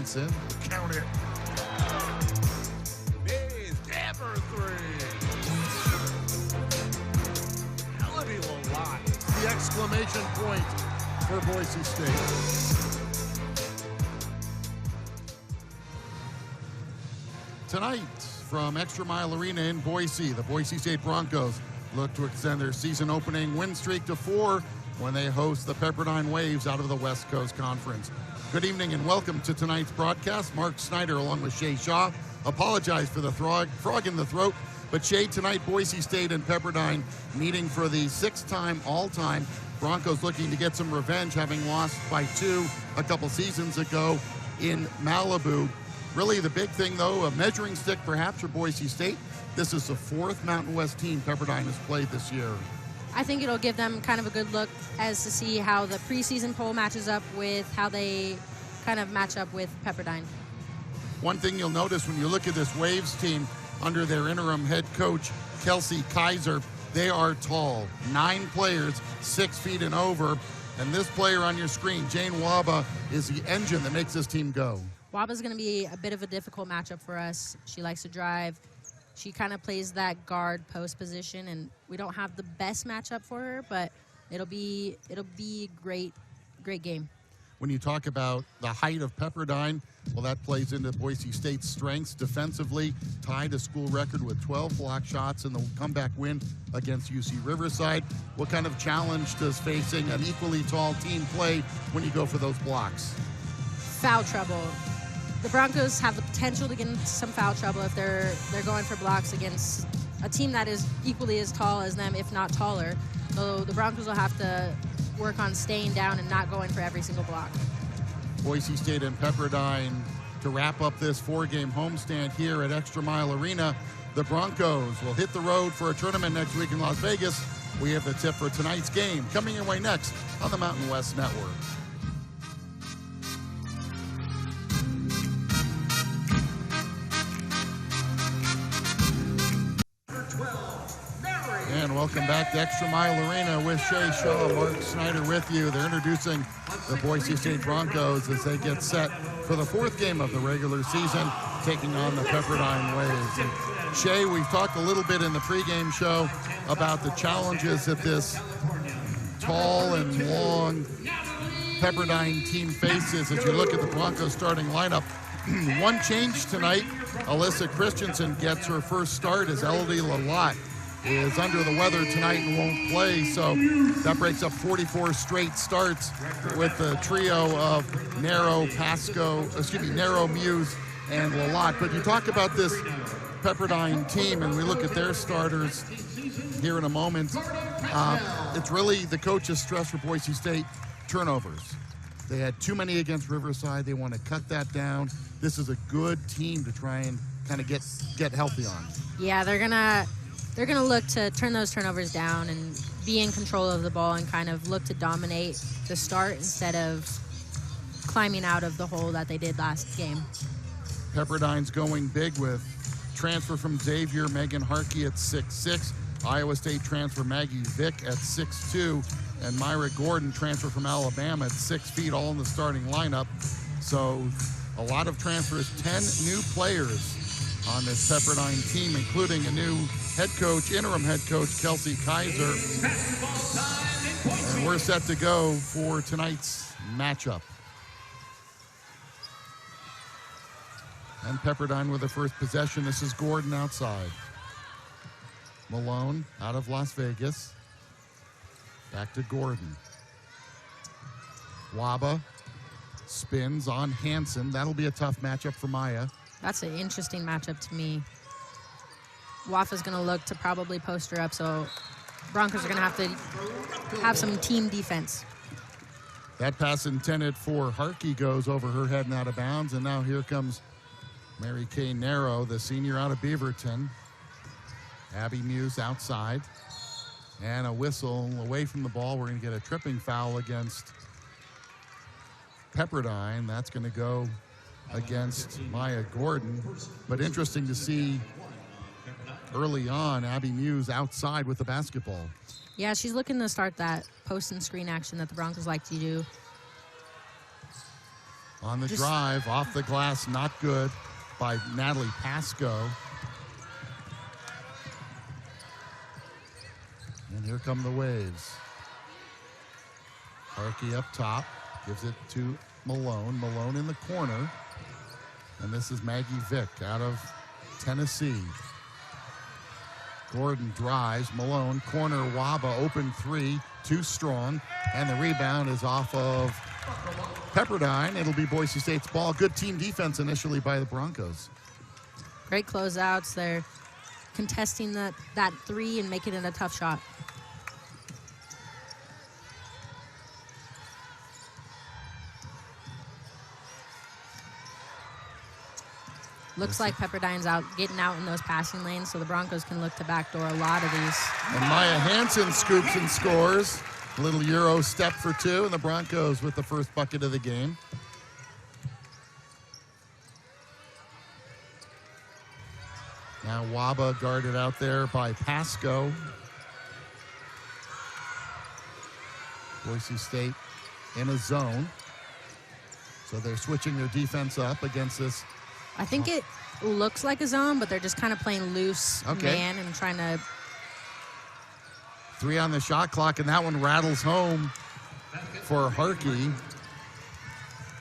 Hansen. Count it. Mays, Dabber three. Melody Lalott. The exclamation point for Boise State. Tonight, from ExtraMile Arena in Boise, the Boise State Broncos look to extend their season opening win streak to 4 when they host the Pepperdine Waves out of the West Coast Conference. Good evening and welcome to tonight's broadcast. Mark Snyder along with Shay Shaw. Apologize for the frog in the throat, but Shay, tonight Boise State and Pepperdine meeting for the 6th-time all-time. Broncos looking to get some revenge, having lost by 2 a couple seasons ago in Malibu. Really the big thing, though, a measuring stick perhaps for Boise State. This is the 4th Mountain West team Pepperdine has played this year. I think it'll give them kind of a good look as to see how the preseason poll matches up with how they kind of match up with Pepperdine. One thing you'll notice when you look at this Waves team under their interim head coach, Kelsey Kaiser, they are tall. 9 players, 6 feet and over. And this player on your screen, Jane Waba, is the engine that makes this team go. Waba's going to be a bit of a difficult matchup for us. She likes to drive. She kind of plays that guard post position, and we don't have the best matchup for her, but it'll be a great game. When you talk about the height of Pepperdine, well, that plays into Boise State's strengths defensively, tied a school record with 12 block shots in the comeback win against UC Riverside. What kind of challenge does facing an equally tall team play when you go for those blocks? Foul trouble. The Broncos have the potential to get into some foul trouble if they're going for blocks against a team that is equally as tall as them, if not taller. So the Broncos will have to work on staying down and not going for every single block. Boise State and Pepperdine to wrap up this 4-game homestand here at ExtraMile Arena. The Broncos will hit the road for a tournament next week in Las Vegas. We have the tip for tonight's game coming your way next on the Mountain West Network. And welcome back to ExtraMile Arena with Shay Shaw, Mark Snyder with you. They're introducing the Boise State Broncos as they get set for the 4th game of the regular season, taking on the Pepperdine Waves. And Shay, we've talked a little bit in the pregame show about the challenges that this tall and long Pepperdine team faces as you look at the Broncos starting lineup. One change tonight, Alyssa Christensen gets her first start as Elodie Lalott is under the weather tonight and won't play, so that breaks up 44 straight starts with the trio of Nero, Muse, and Lalott. But you talk about this Pepperdine team, and we look at their starters here in a moment. It's really the coach's stress for Boise State, turnovers. They had too many against Riverside. They want to cut that down. This is a good team to try and kind of get healthy on. Yeah, they're gonna look to turn those turnovers down and be in control of the ball and kind of look to dominate the start instead of climbing out of the hole that they did last game. Pepperdine's going big with transfer from Xavier, Megan Harkey at 6'6", Iowa State transfer Maggie Vick at 6'2", and Myra Gordon transfer from Alabama at 6 feet, all in the starting lineup. So a lot of transfers, 10 new players on this Pepperdine team, including a new head coach, interim head coach, Kelsey Kaiser. And we're set to go for tonight's matchup. And Pepperdine with the first possession. This is Gordon outside. Malone out of Las Vegas. Back to Gordon. Waba spins on Hansen. That'll be a tough matchup for Maya. That's an interesting matchup to me. Wafa's going to look to probably post her up, so Broncos are going to have to have some team defense. That pass intended for Harkey goes over her head and out of bounds, and now here comes Mary Kay Nero, the senior out of Beaverton. Abby Muse outside, and a whistle away from the ball. We're going to get a tripping foul against Pepperdine. That's going to go against Maya Gordon. But interesting to see early on Abby Muse outside with the basketball. Yeah, she's looking to start that post and screen action that the Broncos like to do. On the drive, off the glass, not good by Natalie Pasco. And here come the Waves. Harkey up top, gives it to Malone. Malone in the corner. And this is Maggie Vick out of Tennessee. Gordon drives. Malone, corner, Waba, open three, too strong. And the rebound is off of Pepperdine. It'll be Boise State's ball. Good team defense initially by the Broncos. Great closeouts. They're contesting that three and making it a tough shot. Looks like Pepperdine's getting out in those passing lanes, so the Broncos can look to backdoor a lot of these. And Maya Hansen scoops and scores. A little Euro step for two, and the Broncos with the first bucket of the game. Now Waba guarded out there by Pasco. Boise State in a zone. So they're switching their defense up against this. I think it looks like a zone, but they're just kind of playing loose man and trying to. 3 on the shot clock, and that one rattles home for Harkey.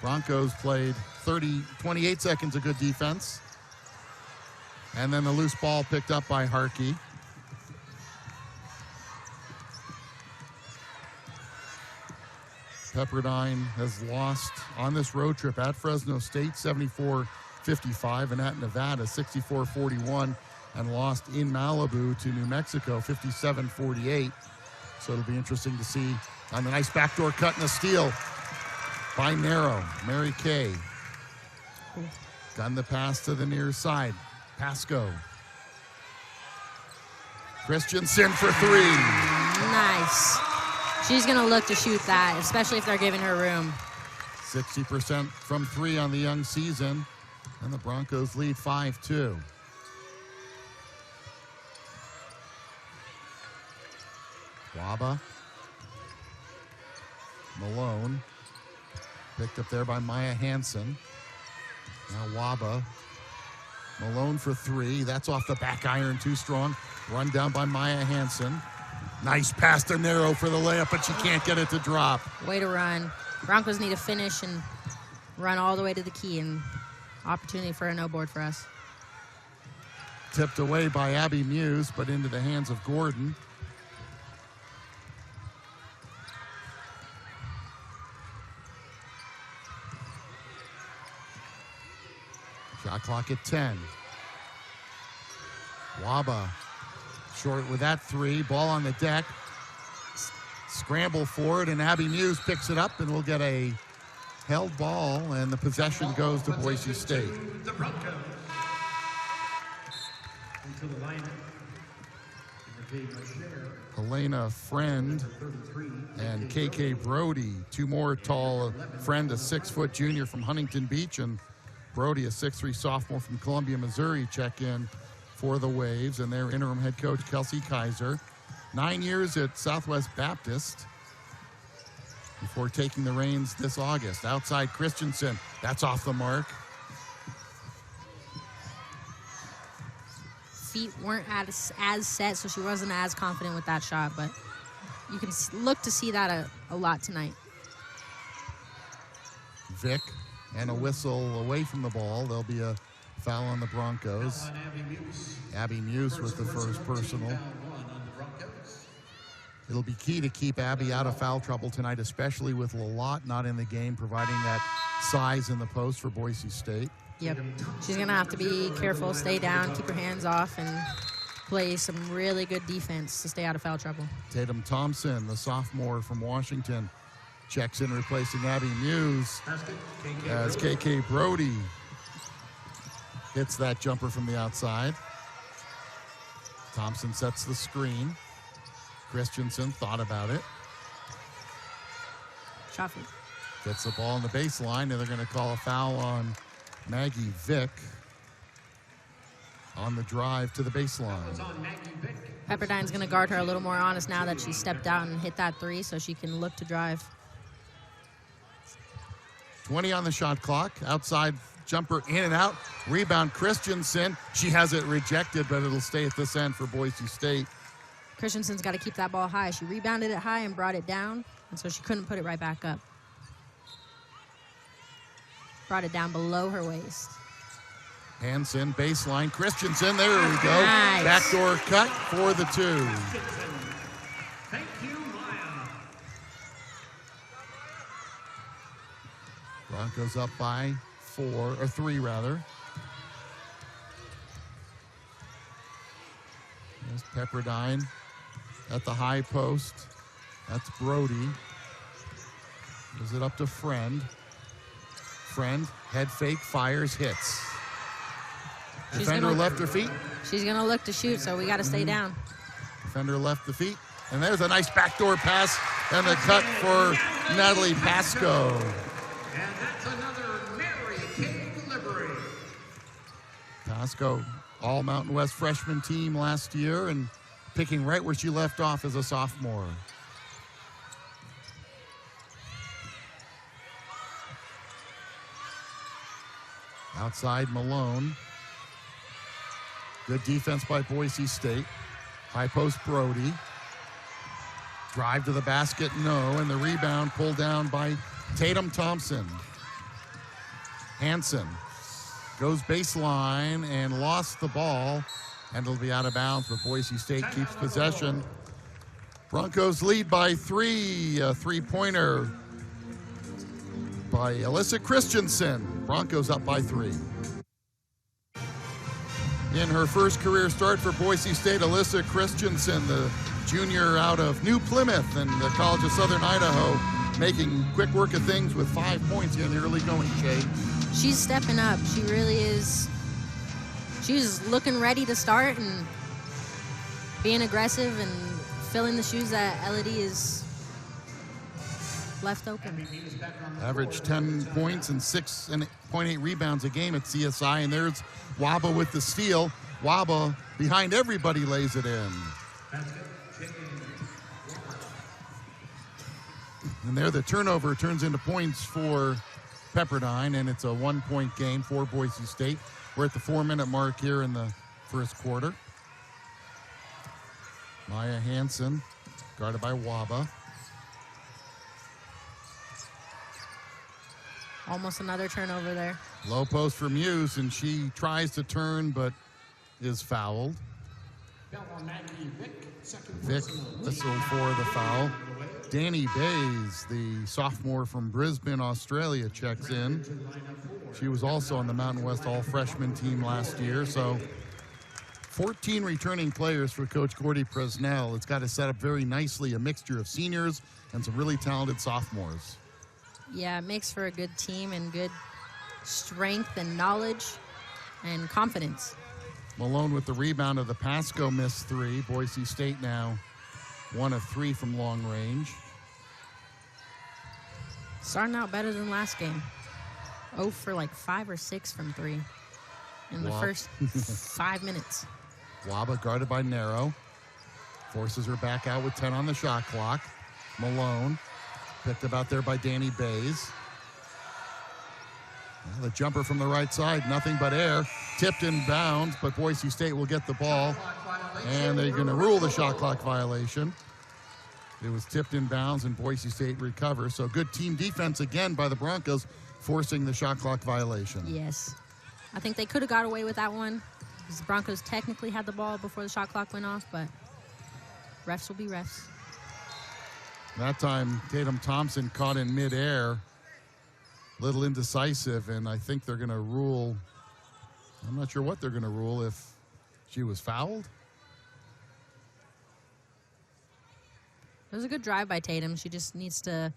Broncos played 28 seconds of good defense. And then the loose ball picked up by Harkey. Pepperdine has lost on this road trip at Fresno State 74-55 and at Nevada 64-41, and lost in Malibu to New Mexico 57-48. So it'll be interesting to see on the nice backdoor cut and a steal by Narrow. Mary Kay gun the pass to the near side. Pasco. Christensen for three. Nice. She's going to look to shoot that, especially if they're giving her room. 60% from three on the young season, and the Broncos lead 5-2. Waba. Malone. Picked up there by Maya Hansen. Now Waba. Malone for three. That's off the back iron, too strong. Run down by Maya Hansen. Nice pass to Narrow for the layup, but she can't get it to drop. Way to run. Broncos need to finish and run all the way to the key, and opportunity for a no board for us. Tipped away by Abby Muse, but into the hands of Gordon. Shot clock at 10. Waba short with that three. Ball on the deck. Scramble forward, and Abby Muse picks it up, and we'll get a held ball, and the possession goes to Boise State. The Broncos. Into the line. Helena Friend and KK Brody, two more tall. Friend, a 6-foot junior from Huntington Beach, and Brody, a 6'3" sophomore from Columbia, Missouri, check in for the Waves, and their interim head coach, Kelsey Kaiser. 9 years at Southwest Baptist before taking the reins this August. Outside Christensen, that's off the mark. Feet weren't as set, so she wasn't as confident with that shot, but you can look to see that a lot tonight. Vick and a whistle away from the ball. There'll be a foul on the Broncos. Abby Muse with the first personal. It'll be key to keep Abby out of foul trouble tonight, especially with Lalott not in the game, providing that size in the post for Boise State. Yep. She's going to have to be careful, stay down, keep her hands off, and play some really good defense to stay out of foul trouble. Tatum Thompson, the sophomore from Washington, checks in, replacing Abby Muse as KK Brody hits that jumper from the outside. Thompson sets the screen. Christensen thought about it. Shot fake. Gets the ball on the baseline, and they're going to call a foul on Maggie Vick on the drive to the baseline. Pepperdine's going to guard her a little more honest now that she stepped out and hit that three, so she can look to drive. 20 on the shot clock. Outside jumper in and out. Rebound Christensen. She has it rejected, but it'll stay at this end for Boise State. Christensen's got to keep that ball high. She rebounded it high and brought it down, and so she couldn't put it right back up. Brought it down below her waist. Hansen, baseline. Christensen, there we go. Nice. Backdoor cut for the 2. Thank you, Maya. Broncos up by 3 rather. There's Pepperdine at the high post. That's Brody. Gives it up to Friend. Friend, head fake, fires, hits. Defender left her feet. She's going to look to shoot, so we got to stay down. Defender left the feet. And there's a nice backdoor pass and the cut for Natalie Pasco. And that's another Mary Kay delivery. Pasco, all Mountain West freshman team last year and picking right where she left off as a sophomore. Outside Malone. Good defense by Boise State. High post Brody. Drive to the basket, no, and the rebound pulled down by Tatum Thompson. Hansen goes baseline and lost the ball, and it'll be out of bounds, but Boise State keeps possession. Broncos lead by 3, a three-pointer by Alyssa Christensen. Broncos up by 3. In her first career start for Boise State, Alyssa Christensen, the junior out of New Plymouth and the College of Southern Idaho, making quick work of things with 5 points in the early going, Shay. She's stepping up. She really is. She's looking ready to start and being aggressive and filling the shoes that Elodie is left open. Average 10 points and 6.8 rebounds a game at CSI, and there's Waba with the steal. Waba behind everybody lays it in. And there the turnover turns into points for Pepperdine, and it's a 1-point game for Boise State. We're at the 4-minute mark here in the first quarter. Maya Hansen, guarded by Waba. Almost another turnover there. Low post for Muse, and she tries to turn but is fouled. Vic whistled for the foul. Danny Bays, the sophomore from Brisbane, Australia, checks in. She was also on the Mountain West All-Freshman team last year, so 14 returning players for Coach Gordy Presnell. It's got to set up very nicely a mixture of seniors and some really talented sophomores. Yeah, it makes for a good team and good strength and knowledge and confidence. Malone with the rebound of the Pasco missed 3. Boise State now 1 of 3 from long range. Starting out better than last game. 0 for like 5 or 6 from 3 in the first 5 minutes. Waba guarded by Narrow. Forces her back out with 10 on the shot clock. Malone picked up out there by Danny Bays. Well, the jumper from the right side, nothing but air. Tipped in bounds, but Boise State will get the ball. And they're going to rule the shot clock violation. It was tipped in bounds and Boise State recovers. So good team defense again by the Broncos, forcing the shot clock violation. Yes. I think they could have got away with that one because the Broncos technically had the ball before the shot clock went off, but refs will be refs. That time, Tatum Thompson caught in midair. Little indecisive, and I think they're going to rule. I'm not sure what they're going to rule, if she was fouled. It was a good drive by Tatum. She just needs to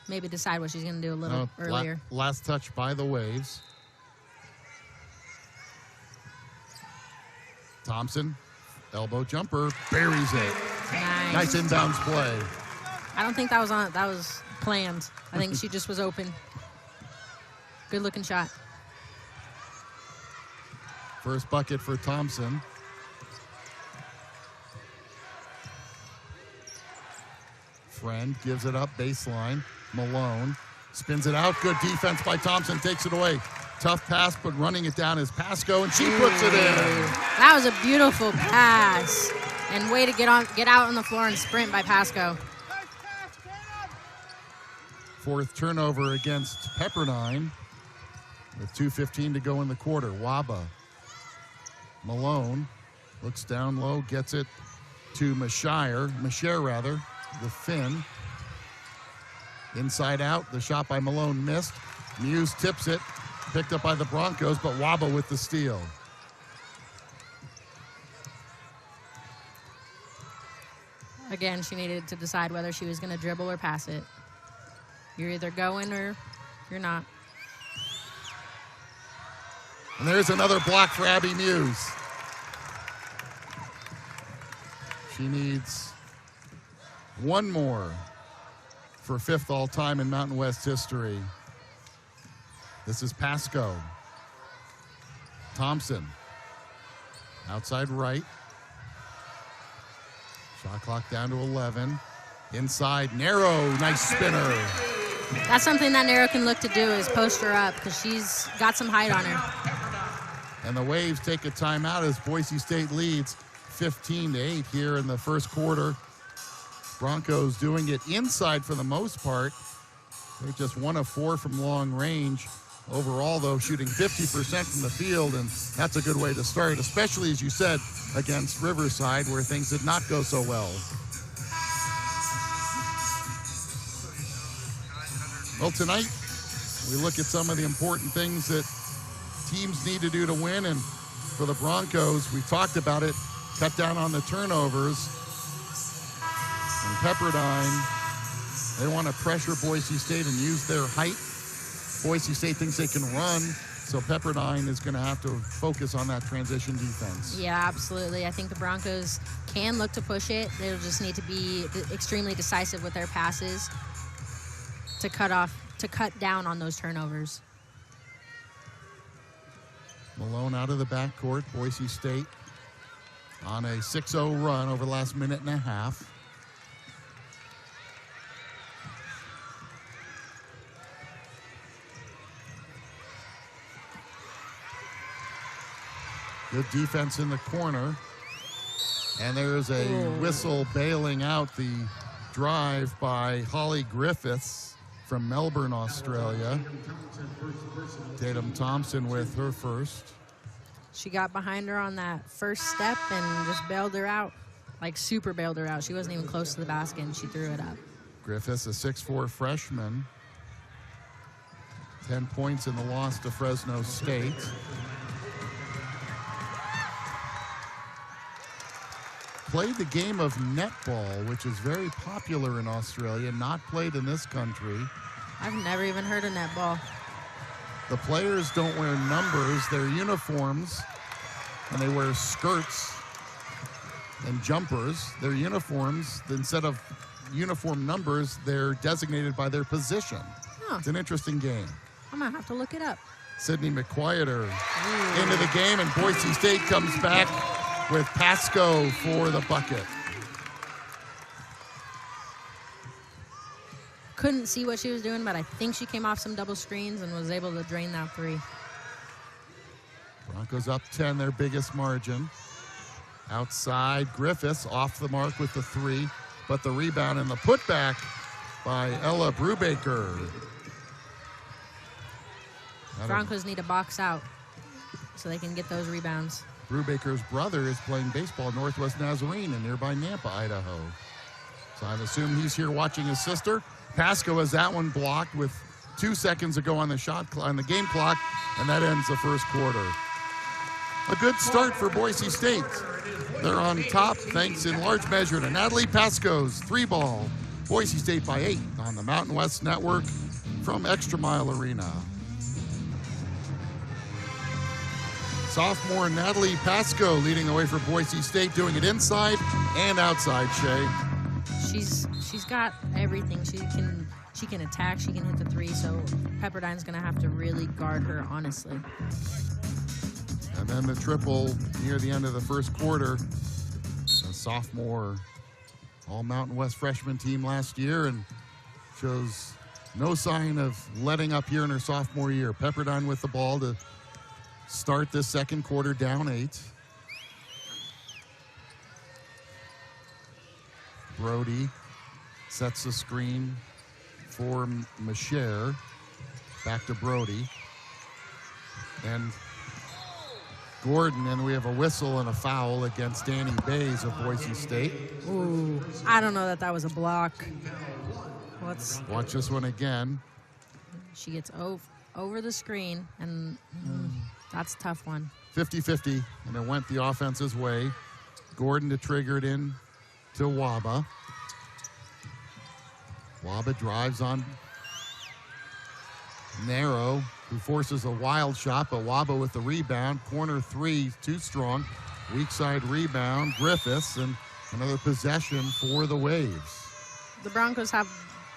maybe decide what she's going to do a little earlier. Last touch by the Waves. Thompson, elbow jumper, buries it. Nice inbounds play. I don't think that was planned. I think she just was open. Good looking shot. First bucket for Thompson. Friend gives it up baseline. Malone Spins it out. Good defense by Thompson. Takes it away. Tough pass, but running it down is Pasco, and she puts it in. That was a beautiful pass. And way to get out on the floor and sprint by Pasco. Fourth turnover against Pepperdine with 2:15 to go in the quarter. Waba. Malone looks down low, gets it to Masher, the Finn. Inside out, the shot by Malone missed. Muse tips it, picked up by the Broncos, but Waba with the steal. Again, she needed to decide whether she was going to dribble or pass it. You're either going or you're not. And there's another block for Abby Muse. She needs one more for 5th all-time in Mountain West history. This is Pasco. Thompson, outside right. Shot clock down to 11. Inside, Narrow, nice spinner. That's something that Narrow can look to do is post her up because she's got some height on her. And the Waves take a timeout as Boise State leads 15-8 here in the first quarter. Broncos doing it inside for the most part. They're just 1 of 4 from long range. Overall, though, shooting 50% from the field, and that's a good way to start, especially, as you said, against Riverside, where things did not go so well. Well, tonight, we look at some of the important things that teams need to do to win, and for the Broncos, we talked about it, cut down on the turnovers. And Pepperdine, they want to pressure Boise State and use their height. Boise State thinks they can run, so Pepperdine is going to have to focus on that transition defense. Yeah, absolutely. I think the Broncos can look to push it. They'll just need to be extremely decisive with their passes to cut down on those turnovers. Malone out of the backcourt. Boise State on a 6-0 run over the last minute and a half. Good defense in the corner. And there's a whistle bailing out the drive by Holly Griffiths from Melbourne, Australia. Tatum Thompson with her first. She got behind her on that first step and just bailed her out, like super bailed her out. She wasn't even close to the basket and she threw it up. Griffiths, a 6'4" freshman. 10 points in the loss to Fresno State. Played the game of netball, which is very popular in Australia, not played in this country. I've never even heard of netball. The players don't wear numbers, they're uniforms, and they wear skirts and jumpers. Their uniforms, instead of uniform numbers, they're designated by their position. Huh. It's an interesting game. I'm gonna have to look it up. Sydney McQuieter into the game, and Boise State comes back with Pasco for the bucket. Couldn't see what she was doing, but I think she came off some double screens and was able to drain that three. Broncos up 10, their biggest margin. Outside, Griffiths off the mark with the three, but the rebound and the putback by Ella Brubaker. Broncos need to box out so they can get those rebounds. Brubaker's brother is playing baseball at Northwest Nazarene in nearby Nampa, Idaho. So I assume he's here watching his sister. Pasco has that one blocked with 2 seconds to go on the game clock, and that ends the first quarter. A good start for Boise State. They're on top thanks in large measure to Natalie Pasco's 3-ball. Boise State by 8 on the Mountain West Network from ExtraMile Arena. Sophomore Natalie Pasco leading the way for Boise State, doing it inside and outside, Shay. She's got everything. She can attack, she can hit the three, so Pepperdine's gonna have to really guard her, honestly. And then the triple near the end of the first quarter. A sophomore all Mountain West freshman team last year, and shows No sign of letting up here in her sophomore year. Pepperdine with the ball to start this second quarter, down 8. Brody sets the screen for Masher. Back to Brody. And Gordon, and we have a whistle and a foul against Danny Bays of Boise State. Ooh, I don't know that was a block. Watch this one again. She gets over the screen, and that's a tough one. 50-50, and it went the offense's way. Gordon to trigger it in to Waba. Waba drives on Narrow, who forces a wild shot, but Waba with the rebound. Corner 3, too strong. Weak side rebound, Griffiths, and another possession for the Waves. The Broncos have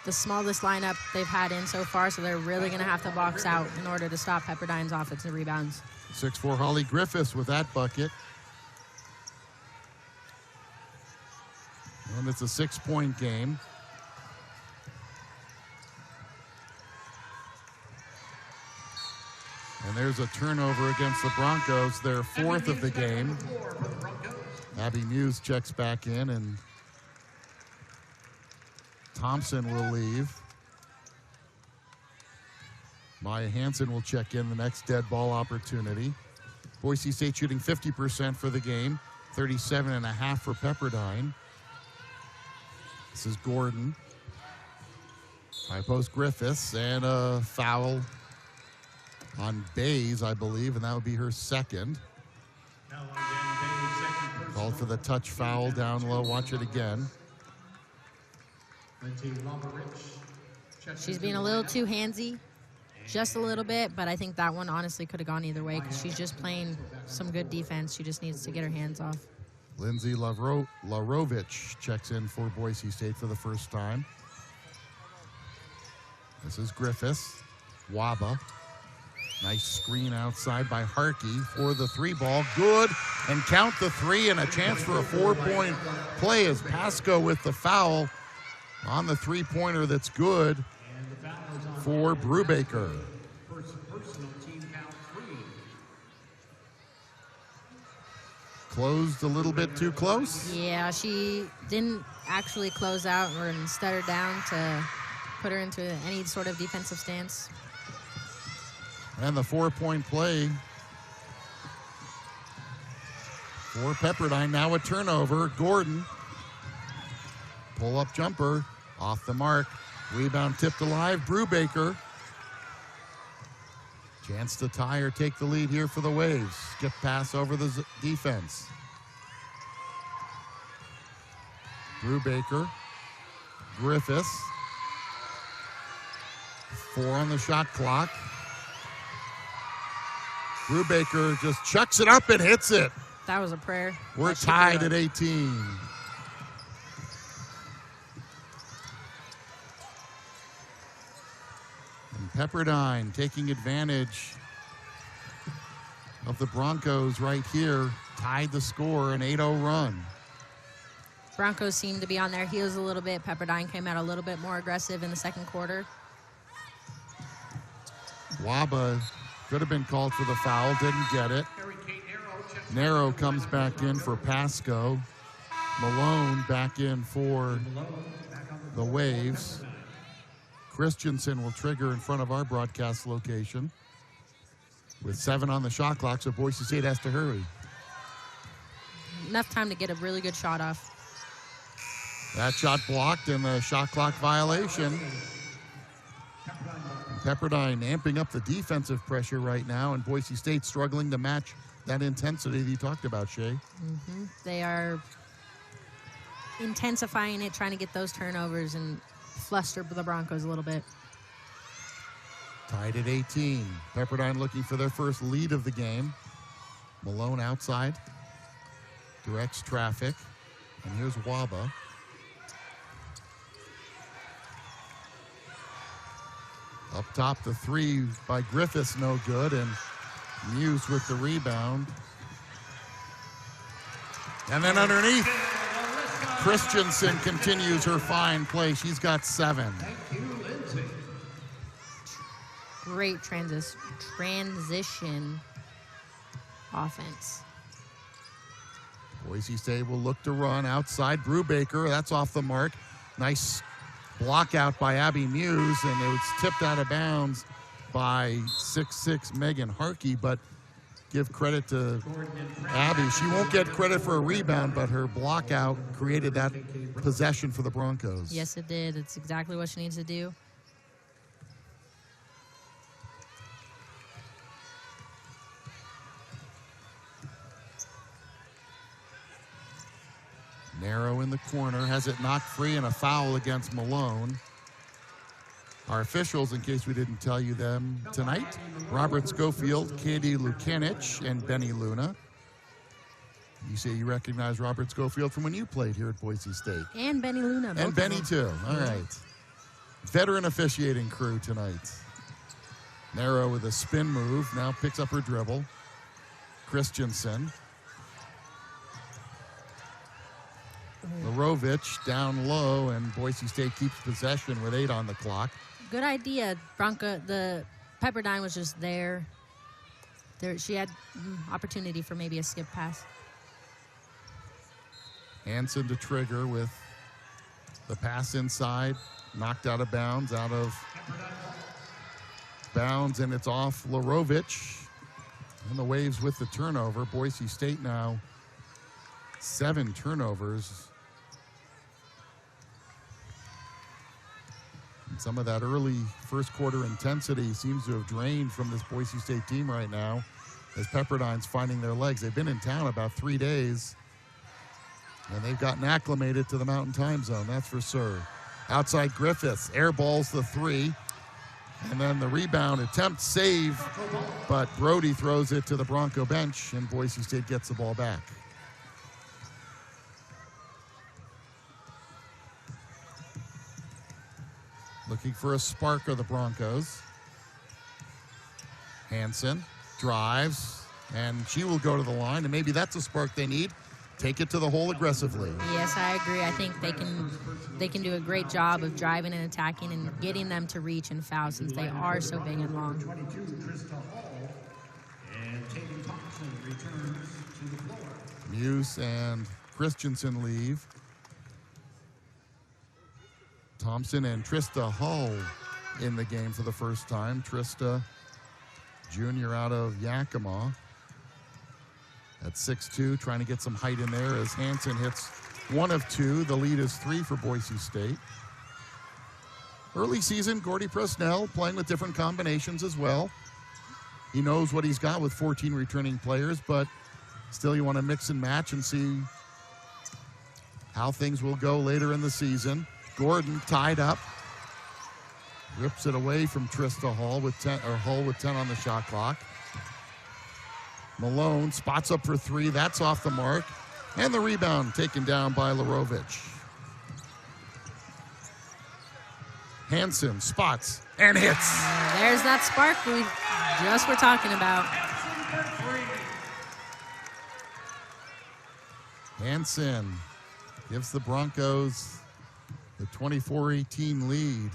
the smallest lineup they've had in so far, so they're really going to have to box out in order to stop Pepperdine's offensive rebounds. 6'4" Holly Griffiths with that bucket. And it's a 6-point game. And there's a turnover against the Broncos, their 4th of the game. Abby Muse checks back in, and Thompson will leave. Maya Hansen will check in the next dead ball opportunity. Boise State shooting 50% for the game, 37.5 for Pepperdine. This is Gordon. High post Griffiths, and a foul on Bays, I believe, and that would be her second. Called for the touch foul down low. Watch it again. She's being a little too handsy, just a little bit, but I think that one honestly could have gone either way because she's just playing some good defense. She just needs to get her hands off. Lindsay Larovich checks in for Boise State for the first time. This is Griffiths. Waba. Nice screen outside by Harkey for the 3 ball. Good, and count the 3, and a chance for a 4-point play as Pasco with the foul on the 3-pointer. That's good for Brubaker. Closed a little bit too close. Yeah, she didn't actually close out or set her down to put her into any sort of defensive stance. And the 4-point play for Pepperdine. Now a turnover. Gordon. Pull-up jumper. Off the mark. Rebound tipped alive. Brubaker. Chance to tie or take the lead here for the Waves. Skip pass over the defense. Brubaker. Griffiths. 4 on the shot clock. Brubaker just chucks it up and hits it. That was a prayer. We're tied at 18. And Pepperdine taking advantage of the Broncos right here. Tied the score, an 8-0 run. Broncos seemed to be on their heels a little bit. Pepperdine came out a little bit more aggressive in the second quarter. Waba could have been called for the foul, didn't get it. Narrow comes back in for Pasco. Malone back in for the Waves. Christensen will trigger in front of our broadcast location with 7 on the shot clock, so Boise State has to hurry. Enough time to get a really good shot off. That shot blocked and the shot clock violation. Pepperdine amping up the defensive pressure right now, and Boise State struggling to match that intensity that you talked about, Shay. They are intensifying it, trying to get those turnovers and fluster the Broncos a little bit. Tied at 18. Pepperdine looking for their first lead of the game. Malone outside. Directs traffic. And here's Waba. Up top, the 3 by Griffiths, no good, and Muse with the rebound. And then underneath, Christensen continues her fine play. She's got 7. Thank you, Lindsay. great transition offense. Boise State will look to run outside. Brubaker, that's off the mark. Nice block out by Abby Muse, and it was tipped out of bounds by 6'6" Megan Harkey, but give credit to Abby. She won't get credit for a rebound, but her block out created that possession for the Broncos. Yes, it did. It's exactly what she needs to do. Narrow in the corner, has it knocked free, and a foul against Malone. Our officials, in case we didn't tell you them tonight, Robert Schofield, Katie Lukanich, and Benny Luna. You say you recognize Robert Schofield from when you played here at Boise State. And Benny Luna. And Benny too, all right. Veteran officiating crew tonight. Narrow with a spin move, now picks up her dribble. Christensen. Larovich down low, and Boise State keeps possession with 8 on the clock. Good idea. The Pepperdine was just there. She had opportunity for maybe a skip pass. Hansen to trigger with the pass inside, knocked out of bounds, and it's off Larovich. And the Waves with the turnover. Boise State now 7 turnovers. And some of that early first quarter intensity seems to have drained from this Boise State team right now as Pepperdine's finding their legs. They've been in town about 3 days, and they've gotten acclimated to the Mountain Time Zone, that's for sure. Outside Griffiths, airballs the 3, and then the rebound attempt save, but Brody throws it to the Bronco bench, and Boise State gets the ball back. Looking for a spark of the Broncos. Hansen drives, and she will go to the line, and maybe that's a spark they need. Take it to the hole aggressively. Yes, I agree. I think they can do a great job of driving and attacking and getting them to reach and foul since they are so big and long. 22, Trista Hall, and Tatum Thompson returns to the floor. Muse and Christensen leave. Thompson and Trista Hull in the game for the first time. Trista, junior out of Yakima, at 6'2", trying to get some height in there as Hansen hits 1 of 2. The lead is 3 for Boise State. Early season, Gordy Presnell playing with different combinations as well. He knows what he's got with 14 returning players, but still you want to mix and match and see how things will go later in the season. Gordon tied up, rips it away from Trista Hull with 10 on the shot clock. Malone spots up for 3, that's off the mark, and the rebound taken down by Larovich. Hansen spots and hits. There's that spark we just were talking about. Hansen gives the Broncos the 24-18 lead.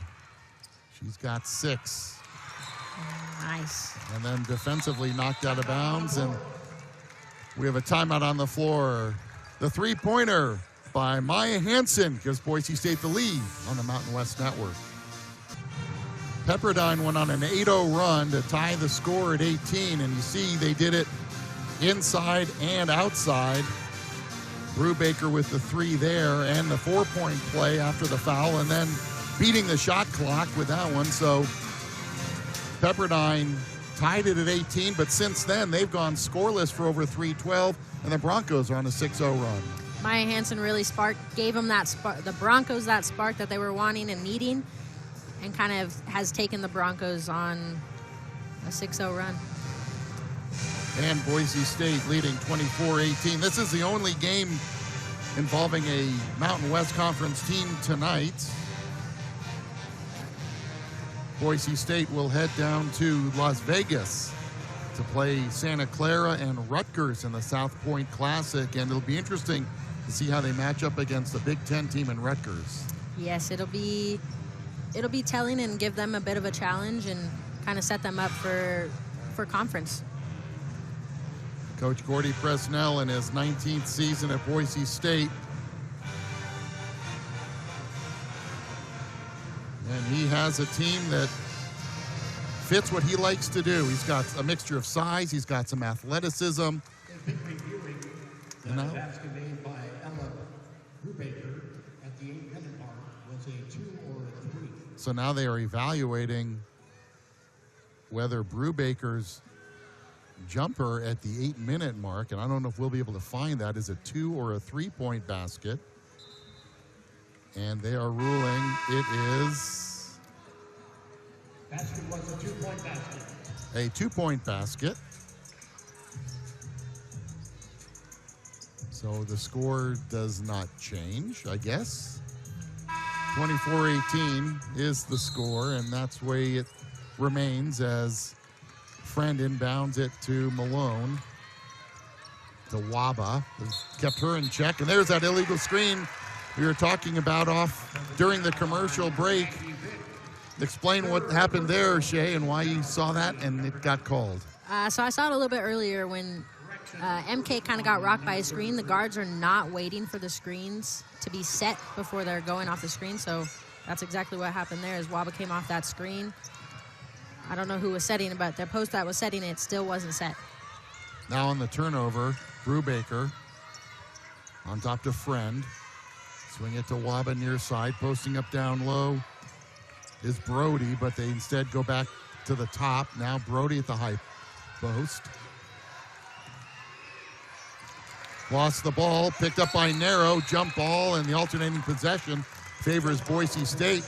She's got 6. Nice. And then defensively knocked out of bounds, and we have a timeout on the floor. The three-pointer by Maya Hansen gives Boise State the lead on the Mountain West Network. Pepperdine went on an 8-0 run to tie the score at 18, and you see they did it inside and outside. Brubaker with the 3 there and the 4-point play after the foul, and then beating the shot clock with that one. So Pepperdine tied it at 18, but since then they've gone scoreless for over 3:12, and the Broncos are on a 6-0 run. Maya Hansen really gave them that spark, the Broncos that spark that they were wanting and needing, and kind of has taken the Broncos on a 6-0 run. And Boise State leading 24-18. This is the only game involving a Mountain West Conference team tonight. Boise State will head down to Las Vegas to play Santa Clara and Rutgers in the South Point Classic, and it'll be interesting to see how they match up against the Big Ten team in Rutgers. Yes, it'll be telling and give them a bit of a challenge, and kind of set them up for conference. Coach Gordy Presnell in his 19th season at Boise State. And he has a team that fits what he likes to do. He's got a mixture of size. He's got some athleticism. The basket made by Ella Brubaker at the 8-minute mark was a 2 or a 3. So now they are evaluating whether Brubaker's jumper at the 8-minute mark, and I don't know if we'll be able to find that, is a 2 or a 3-point basket. And they are ruling it is Basket was a 2-point basket. a 2-point basket. So the score does not change, I guess. 24-18 is the score, and that's the way it remains as Friend inbounds it to Malone. To Waba, kept her in check, and there's that illegal screen we were talking about off during the commercial break. Explain what happened there, Shay, and why you saw that and it got called. So I saw it a little bit earlier when MK kind of got rocked by a screen. The guards are not waiting for the screens to be set before they're going off the screen, so that's exactly what happened there as Waba came off that screen. I don't know who was setting it, but their post that was setting it still wasn't set. Now on the turnover, Brubaker on top to Friend. Swing it to Waba near side. Posting up down low is Brody, but they instead go back to the top. Now Brody at the high post. Lost the ball, picked up by Narrow. Jump ball, and the alternating possession favors Boise State.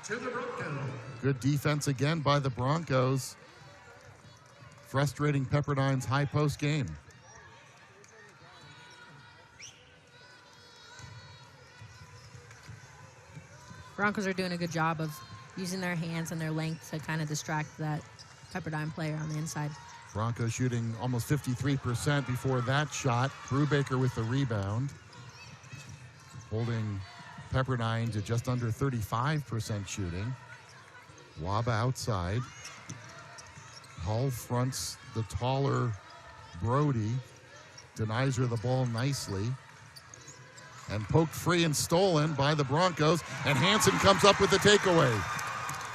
To the Broncos. Good defense again by the Broncos. Frustrating Pepperdine's high post game. Broncos are doing a good job of using their hands and their length to kind of distract that Pepperdine player on the inside. Broncos shooting almost 53% before that shot. Brubaker with the rebound. Holding Pepperdine to just under 35% shooting. Waba outside. Hull fronts the taller Brody. Denies her the ball nicely. And poked free and stolen by the Broncos. And Hansen comes up with the takeaway.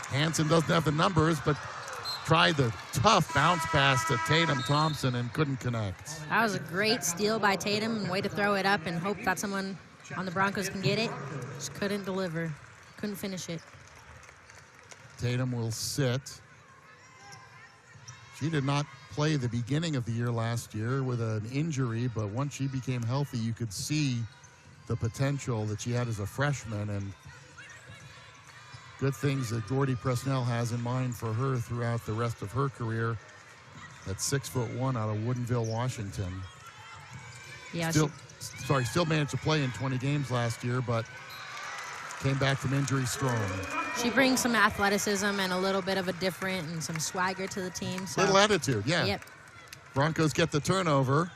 Hansen doesn't have the numbers, but tried the tough bounce pass to Tatum Thompson and couldn't connect. That was a great steal by Tatum and way to throw it up and hope that someone on the Broncos can get it. Just couldn't deliver. Couldn't finish it. Tatum will sit. She did not play the beginning of the year last year with an injury, but once she became healthy, you could see the potential that she had as a freshman, and good things that Gordy Presnell has in mind for her throughout the rest of her career at 6'1" out of Woodinville, Washington. Yeah, still managed to play in 20 games last year, but came back from injury strong. she brings some athleticism and a little bit of a different and some swagger to the team. So. Little attitude, yeah. Yep. Broncos get the turnover.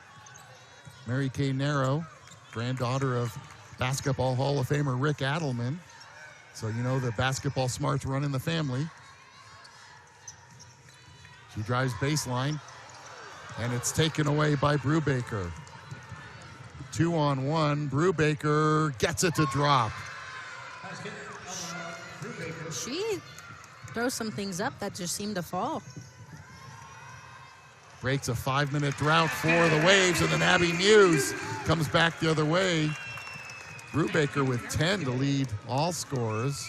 Mary Kay Narrow, granddaughter of Basketball Hall of Famer Rick Adelman. So you know the basketball smarts run in the family. She drives baseline, and it's taken away by Brubaker. 2-on-1. Brubaker gets it to drop. She throws some things up that just seem to fall. Breaks a 5-minute drought for the Waves, and then Abby Muse comes back the other way. Brubaker with 10 to lead all scorers.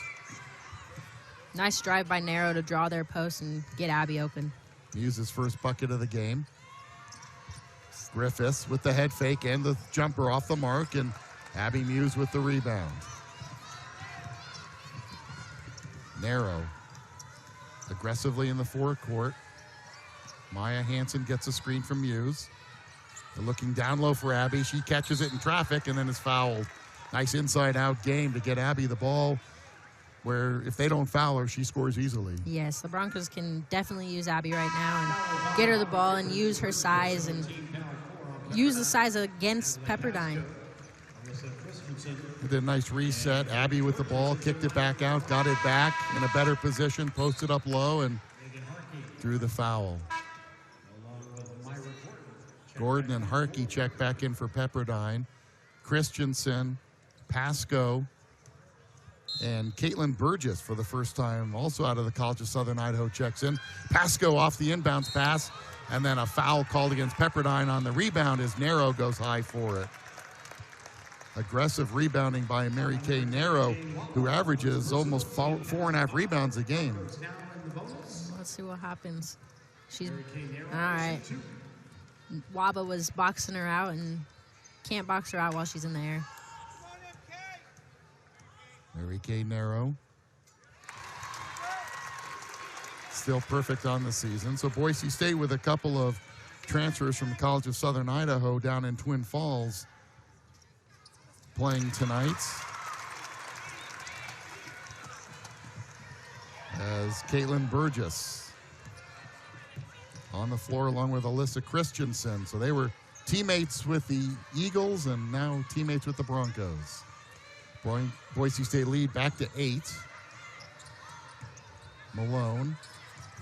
Nice drive by Narrow to draw their post and get Abby open. Muse's first bucket of the game. Griffiths with the head fake and the jumper off the mark, and Abby Muse with the rebound. Narrow aggressively in the forecourt. Maya Hansen gets a screen from Muse. They're looking down low for Abby. She catches it in traffic and then is fouled. Nice inside-out game to get Abby the ball, where if they don't foul her, she scores easily. Yes, the Broncos can definitely use Abby right now and get her the ball and use her size and use the size against Pepperdine. a nice reset. Abby with the ball, kicked it back out, got it back in a better position, posted up low, and drew the foul. Gordon and Harkey check back in for Pepperdine. Christensen, Pasco, and Caitlin Burgess for the first time, also out of the College of Southern Idaho, checks in. Pasco off the inbounds pass, and then a foul called against Pepperdine on the rebound as Narrow goes high for it. Aggressive rebounding by Mary Kay Narrow, who averages almost 4.5 rebounds a game. Let's see what happens. She's all right. Waba was boxing her out and can't box her out while she's in the air. Mary Kay Narrow. Still perfect on the season. So Boise State with a couple of transfers from the College of Southern Idaho down in Twin Falls playing tonight. As Caitlin Burgess on the floor along with Alyssa Christensen. So they were teammates with the Eagles and now teammates with the Broncos. Boise State lead back to 8. Malone,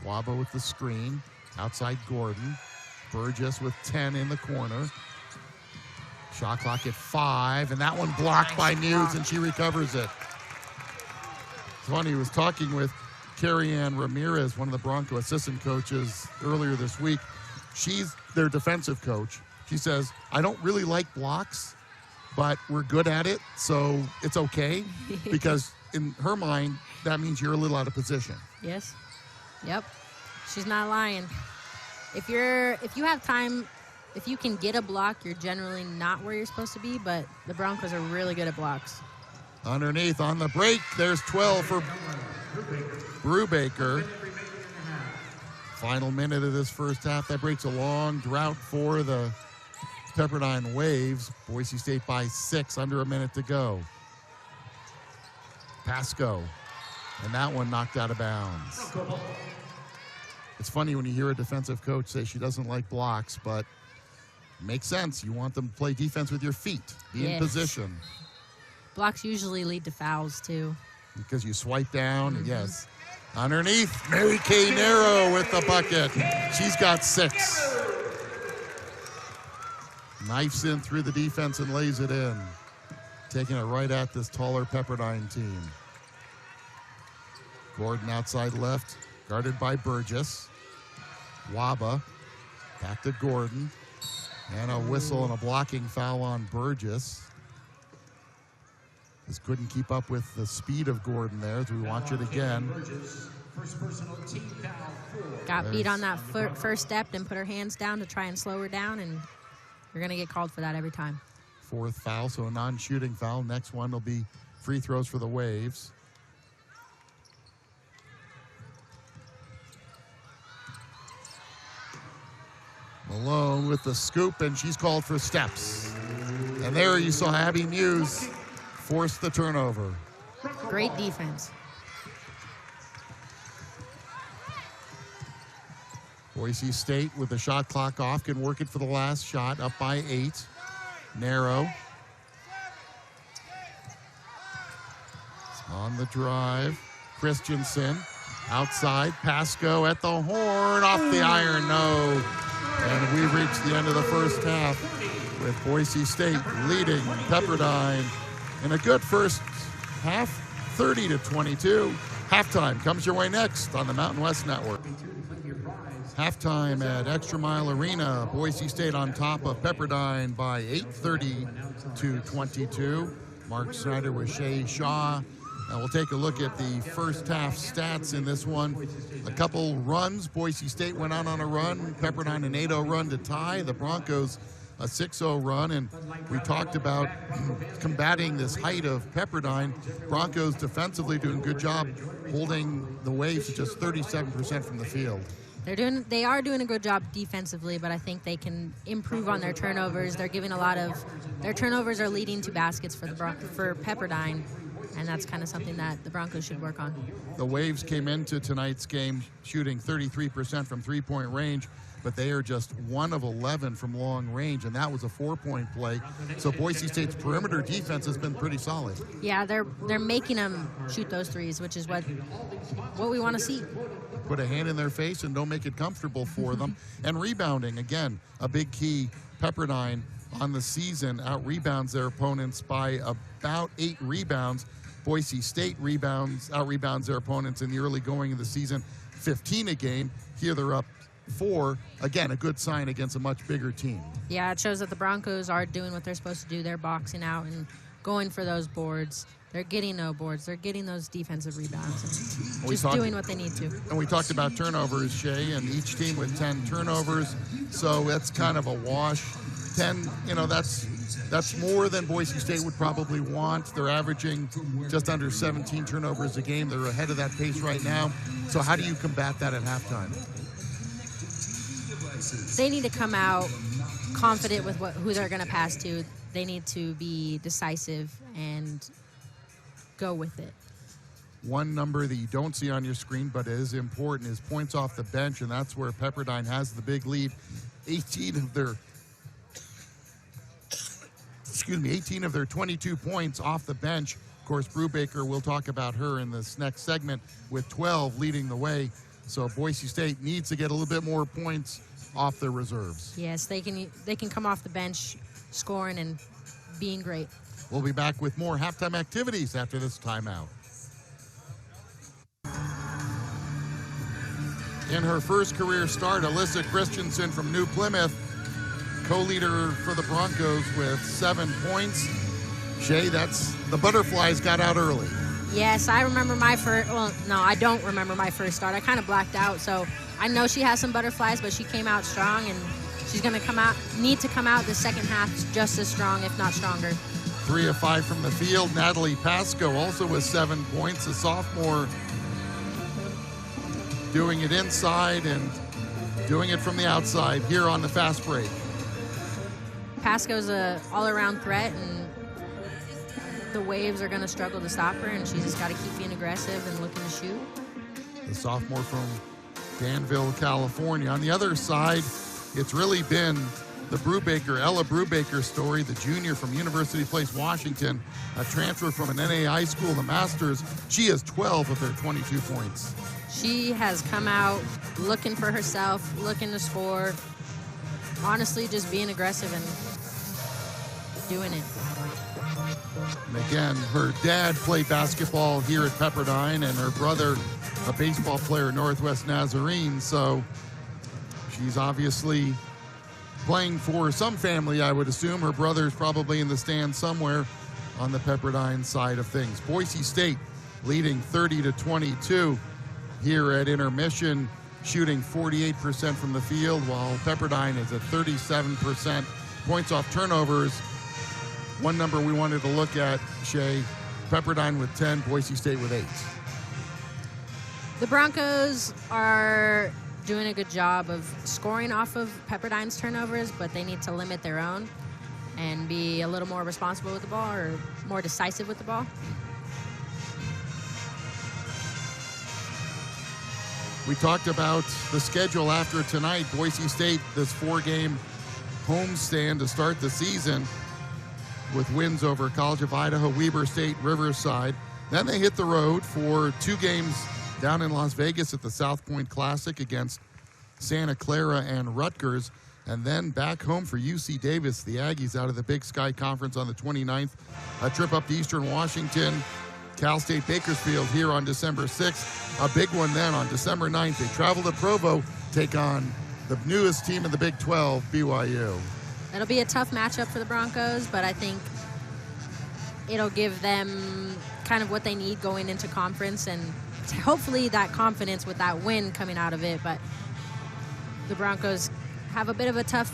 Waba with the screen, outside Gordon. Burgess with 10 in the corner. Shot clock at 5, and that one blocked by Muse, and she recovers it. It's funny, he was talking with Carrie Ann Ramirez, one of the Bronco assistant coaches, earlier this week. She's their defensive coach. She says, I don't really like blocks, but we're good at it, so it's okay, because in her mind, that means you're a little out of position. Yes. Yep. She's not lying. If you have time, if you can get a block, you're generally not where you're supposed to be, but the Broncos are really good at blocks. Underneath on the break, there's 12 for Brubaker. Final minute of this first half. That breaks a long drought for the Pepperdine Waves. Boise State by 6, under a minute to go. Pasco, and that one knocked out of bounds. It's funny when you hear a defensive coach say she doesn't like blocks, but it makes sense. You want them to play defense with your feet, be in position. Blocks usually lead to fouls, too. Because you swipe down, yes. Underneath, Mary Kay Narrow with the bucket. She's got 6. Knifes in through the defense and lays it in. Taking it right at this taller Pepperdine team. Gordon outside left, guarded by Burgess. Waba, back to Gordon. And a whistle and a blocking foul on Burgess. Just couldn't keep up with the speed of Gordon there as we watch it again. Got beat on that first step and put her hands down to try and slow her down, and you're going to get called for that every time. 4th foul, so a non-shooting foul. Next one will be free throws for the Waves. Malone with the scoop, and she's called for steps. And there you saw Abby Muse force the turnover. Great defense. Boise State with the shot clock off can work it for the last shot, up by 8. Narrow. On the drive, Christensen outside, Pasco at the horn, off the iron, no. And we've reached the end of the first half with Boise State leading Pepperdine in a good first half, 30-22. Halftime comes your way next on the Mountain West Network. Halftime at ExtraMile Arena. Boise State on top of Pepperdine by 8, 30-22. Mark Snyder with Shay Shaw. And we'll take a look at the first half stats in this one. A couple runs. Boise State went out on a run. Pepperdine an 8-0 run to tie. The Broncos a 6-0 run. And we talked about combating this height of Pepperdine. Broncos defensively doing a good job holding the Waves to just 37% from the field. They are doing a good job defensively, but I think they can improve on their turnovers. They're giving their turnovers are leading to baskets for Pepperdine, and that's kind of something that the Broncos should work on. The Waves came into tonight's game shooting 33% from three-point range. but they are just 1 of 11 from long range, and that was a 4-point play. So Boise State's perimeter defense has been pretty solid. Yeah, they're making them shoot those threes, which is what we want to see. Put a hand in their face and don't make it comfortable for them. And rebounding, again, a big key. Pepperdine on the season out-rebounds their opponents by about 8 rebounds. Boise State out-rebounds their opponents in the early going of the season, 15 a game. Here they're up 4. Again, a good sign against a much bigger team. Yeah, it shows that the Broncos are doing what they're supposed to do. They're boxing out and going for those boards. They're getting no boards. They're getting those defensive rebounds. And just doing what they need to. And we talked about turnovers, Shay, and each team with 10 turnovers. So that's kind of a wash. 10, that's more than Boise State would probably want. They're averaging just under 17 turnovers a game. They're ahead of that pace right now. So how do you combat that at halftime? They need to come out confident with who they're going to pass to. They need to be decisive and go with it. One number that you don't see on your screen but is important is points off the bench, and that's where Pepperdine has the big lead. 18 of their 22 points off the bench. Of course, Brubaker, we'll talk about her in this next segment, with 12 leading the way. So Boise State needs to get a little bit more points off their reserves. Yes, they can come off the bench scoring and being great. We'll be back with more halftime activities after this timeout. In her first career start, Alyssa Christensen from New Plymouth, co-leader for the Broncos with 7 points. Shay, the Butterflies got out early. Yes, I remember my first, I don't remember my first start. I kind of blacked out, so I know she has some butterflies, but she came out strong, and she's going to need to come out the second half just as strong, if not stronger. 3 of 5 from the field. Natalie Pasco also with 7 points, a sophomore, doing it inside and doing it from the outside here on the fast break. Pasco's an all-around threat, and the Waves are going to struggle to stop her, and she's just got to keep being aggressive and looking to shoot. The sophomore from Danville, California. On the other side, it's really been the Ella Brubaker story, the junior from University Place, Washington, a transfer from an NAI school, the Masters. She has 12 of their 22 points. She has come out looking for herself, looking to score, honestly just being aggressive and doing it. And again, her dad played basketball here at Pepperdine, and her brother, a baseball player at Northwest Nazarene. So she's obviously playing for some family, I would assume. Her brother's probably in the stands somewhere on the Pepperdine side of things. Boise State leading 30-22 here at intermission, shooting 48% from the field, while Pepperdine is at 37%. Points off turnovers. One number we wanted to look at, Shay, Pepperdine with 10, Boise State with 8. The Broncos are doing a good job of scoring off of Pepperdine's turnovers, but they need to limit their own and be a little more responsible with the ball, or more decisive with the ball. We talked about the schedule after tonight. Boise State, this 4-game homestand to start the season, with wins over College of Idaho, Weber State, Riverside. Then they hit the road for 2 games down in Las Vegas at the South Point Classic against Santa Clara and Rutgers, and then back home for UC Davis, the Aggies, out of the Big Sky Conference on the 29th. A trip up to Eastern Washington, Cal State Bakersfield here on December 6th. A big one then on December 9th. They travel to Provo, take on the newest team in the Big 12, BYU. It'll be a tough matchup for the Broncos, but I think it'll give them kind of what they need going into conference, and hopefully that confidence with that win coming out of it. But the Broncos have a bit of a tough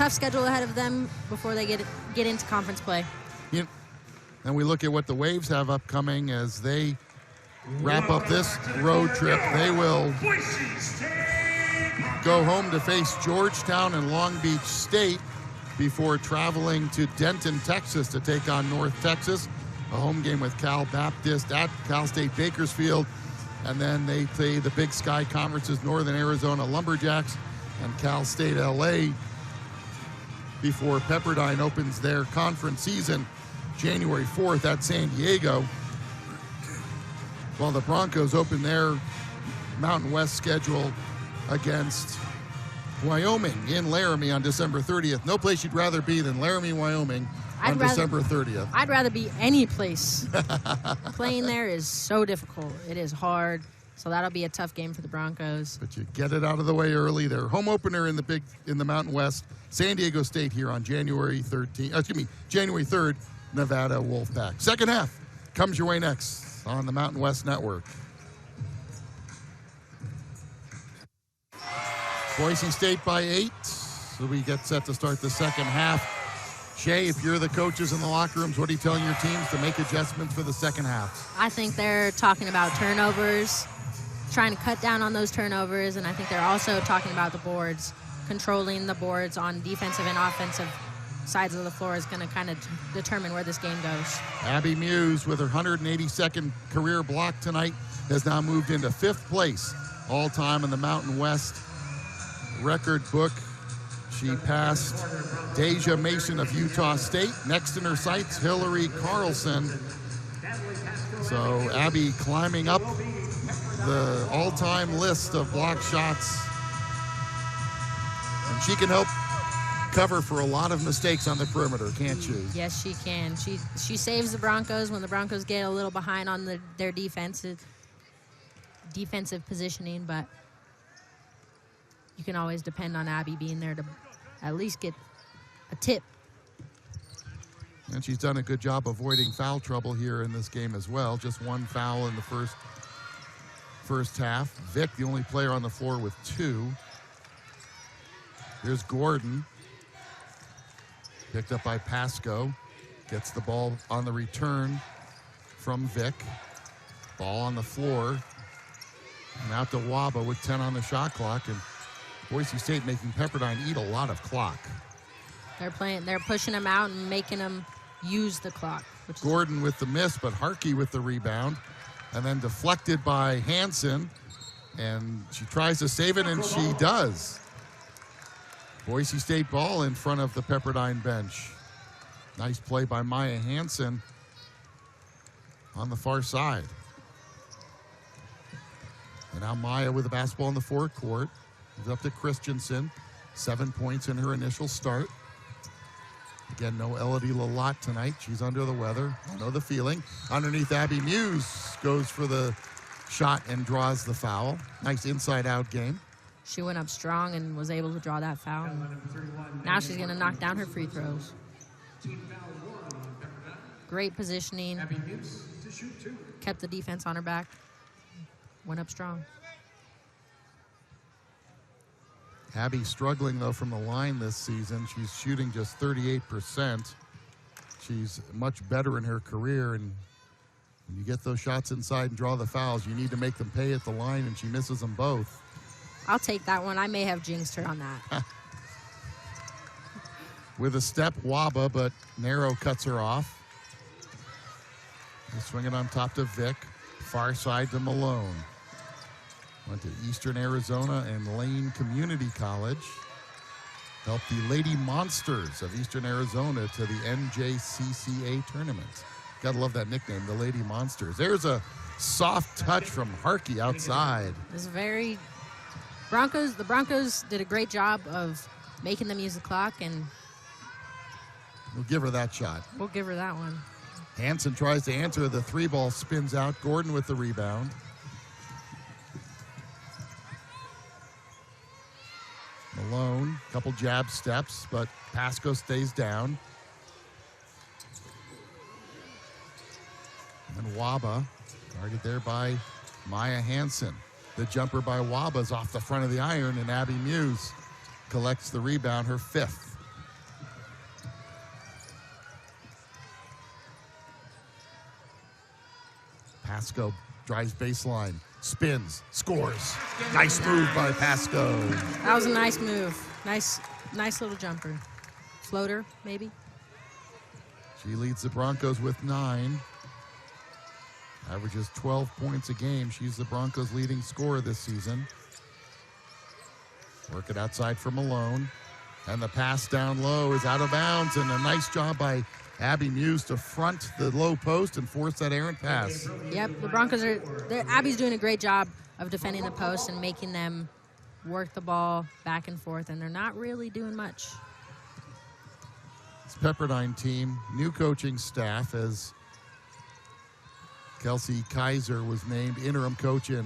schedule ahead of them before they get into conference play. And we look at what the Waves have upcoming as they wrap up this road trip. They will go home to face Georgetown and Long Beach State before traveling to Denton, Texas to take on North Texas. A home game with Cal Baptist at Cal State Bakersfield. And then they play the Big Sky Conference's Northern Arizona Lumberjacks and Cal State LA before Pepperdine opens their conference season January 4th at San Diego, while the Broncos open their Mountain West schedule against Wyoming in Laramie on December 30th. No place you'd rather be than Laramie, Wyoming on December 30th. I'd rather be any place. Playing there is so difficult. It is hard. So that'll be a tough game for the Broncos. But you get it out of the way early. Their home opener in the Mountain West, San Diego State here on January 3rd, Nevada Wolfpack. Second half comes your way next on the Mountain West Network. Boise State by 8. So we get set to start the second half. Shay, if you're the coaches in the locker rooms, what are you telling your teams to make adjustments for the second half? I think they're talking about turnovers, trying to cut down on those turnovers, and I think they're also talking about the boards. Controlling the boards on defensive and offensive sides of the floor is going to kind of determine where this game goes. Abby Muse, with her 182nd career block tonight, has now moved into 5th place all-time in the Mountain West record book. She passed Deja Mason of Utah State. Next in her sights, Hillary Carlson. So Abby climbing up the all-time list of block shots. And she can help cover for a lot of mistakes on the perimeter, can't she? Yes, she can. She saves the Broncos when the Broncos get a little behind on their defensive positioning, but you can always depend on Abby being there to at least get a tip. And she's done a good job avoiding foul trouble here in this game as well. Just one foul in the first half. Vick, the only player on the floor with 2. Here's Gordon. Picked up by Pasco. Gets the ball on the return from Vick. Ball on the floor. And out to Waba with 10 on the shot clock. And Boise State making Pepperdine eat a lot of clock. They're pushing them out and making them use the clock. Gordon with the miss, but Harkey with the rebound. And then deflected by Hansen. And she tries to save it, and she does. Boise State ball in front of the Pepperdine bench. Nice play by Maya Hansen on the far side. And now Maya with the basketball in the forecourt. Moves up to Christensen. 7 points in her initial start. Again, no Elodie Lalott tonight. She's under the weather. I know the feeling. Underneath, Abby Muse goes for the shot and draws the foul. Nice inside-out game. She went up strong and was able to draw that foul. Now she's going to knock down her free throws. Great positioning. Kept the defense on her back. Went up strong. Abby struggling, though, from the line this season. She's shooting just 38%. She's much better in her career, and when you get those shots inside and draw the fouls, you need to make them pay at the line, and she misses them both. I'll take that one. I may have jinxed her on that. With a step, Waba, but Narrow cuts her off. They swing it on top to Vick. Far side to Malone. Went to Eastern Arizona and Lane Community College. Helped the Lady Monsters of Eastern Arizona to the NJCCA tournament. Gotta love that nickname, the Lady Monsters. There's a soft touch from Harkey outside. It's very... The Broncos did a great job of making them use the clock, and we'll give her that shot. We'll give her that one. Hansen tries to answer. The 3-ball spins out. Gordon with the rebound. Malone, couple jab steps, but Pasco stays down. And Waba, guarded there by Maya Hansen. The jumper by Waba's off the front of the iron, and Abby Muse collects the rebound, her 5th. Pasco drives baseline, spins, scores. Nice move by Pasco. That was a nice move. Nice little jumper. Floater, maybe. She leads the Broncos with 9. Averages 12 points a game. She's the Broncos' leading scorer this season. Work it outside for Malone. And the pass down low is out of bounds, and a nice job by Abby Muse to front the low post and force that errant pass. Yep, the Broncos Abby's doing a great job of defending the post and making them work the ball back and forth, and they're not really doing much. This Pepperdine team, new coaching staff, as Kelsey Kaiser was named interim coach in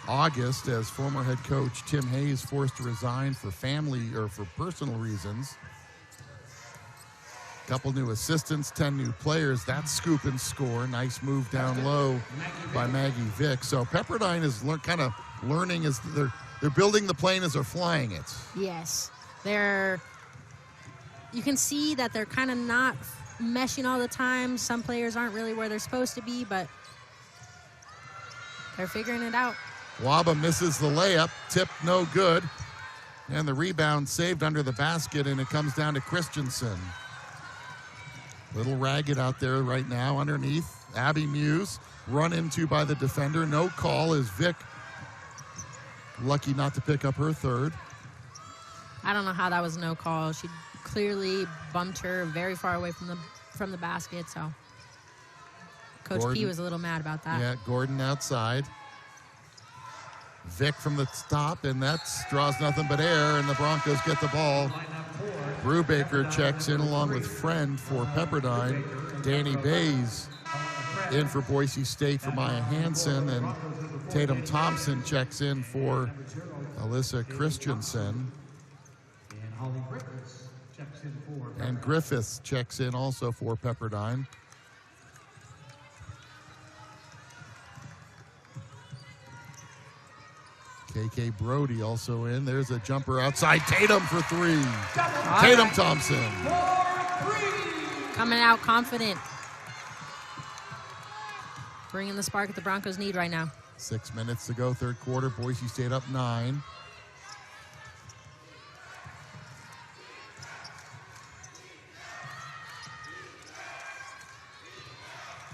August as former head coach Tim Hayes forced to resign for family or for personal reasons. Couple new assistants, 10 new players. That's scoop and score. Nice move down low by Maggie Vick. So Pepperdine is kind of learning as they're building the plane as they're flying it. Yes, you can see that they're kind of not meshing all the time. Some players aren't really where they're supposed to be, but they're figuring it out. Waba misses the layup, tip no good, and the rebound saved under the basket, and it comes down to Christensen. Little ragged out there right now underneath. Abby Muse run into by the defender. No call as Vick lucky not to pick up her third. I don't know how that was no call. She clearly bumped her very far away from the basket, so Coach Gordon, P was a little mad about that. Yeah, Gordon outside. Vick from the top, and that draws nothing but air, and the Broncos get the ball. Brubaker checks in along with Friend for Pepperdine. Danny Bays in for Boise State for Maya Hansen, and Tatum Thompson checks in for Alyssa Christensen. And Griffiths checks in also for Pepperdine. KK Brody also in. There's a jumper outside. Tatum for three. Tatum Thompson. Coming out confident. Bringing the spark that the Broncos need right now. 6 minutes to go, third quarter. Boise State up 9.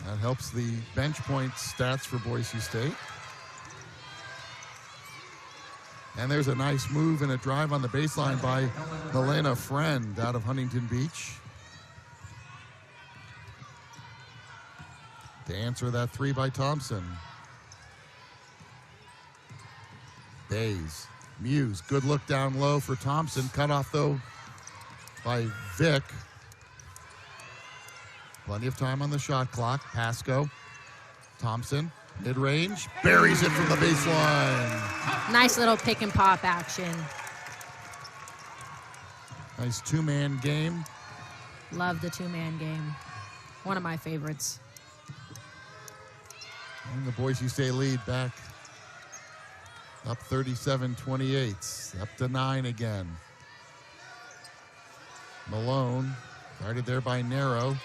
That helps the bench point stats for Boise State. And there's a nice move and a drive on the baseline by Helena Friend out of Huntington Beach. To answer that three by Thompson. Bays, Muse, good look down low for Thompson. Cut off though by Vick. Plenty of time on the shot clock. Pasco, Thompson, mid-range, buries it from the baseline. Nice little pick and pop action. Nice two-man game. Love the two-man game. One of my favorites. And the Boise State lead back up 37-28, up to 9 again. Malone, guarded there by Narrow.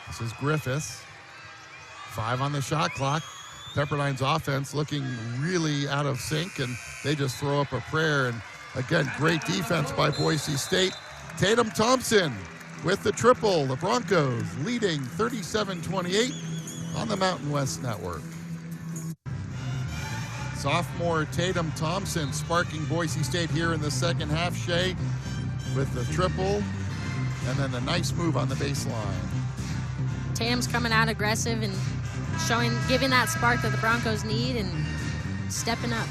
This is Griffiths. 5 on the shot clock. Pepperdine's offense looking really out of sync, and they just throw up a prayer. And again, great defense by Boise State. Tatum Thompson with the triple. The Broncos leading 37-28 on the Mountain West Network. Sophomore Tatum Thompson sparking Boise State here in the second half. Shea with the triple, and then the nice move on the baseline. Tatum's coming out aggressive and giving that spark that the Broncos need and stepping up.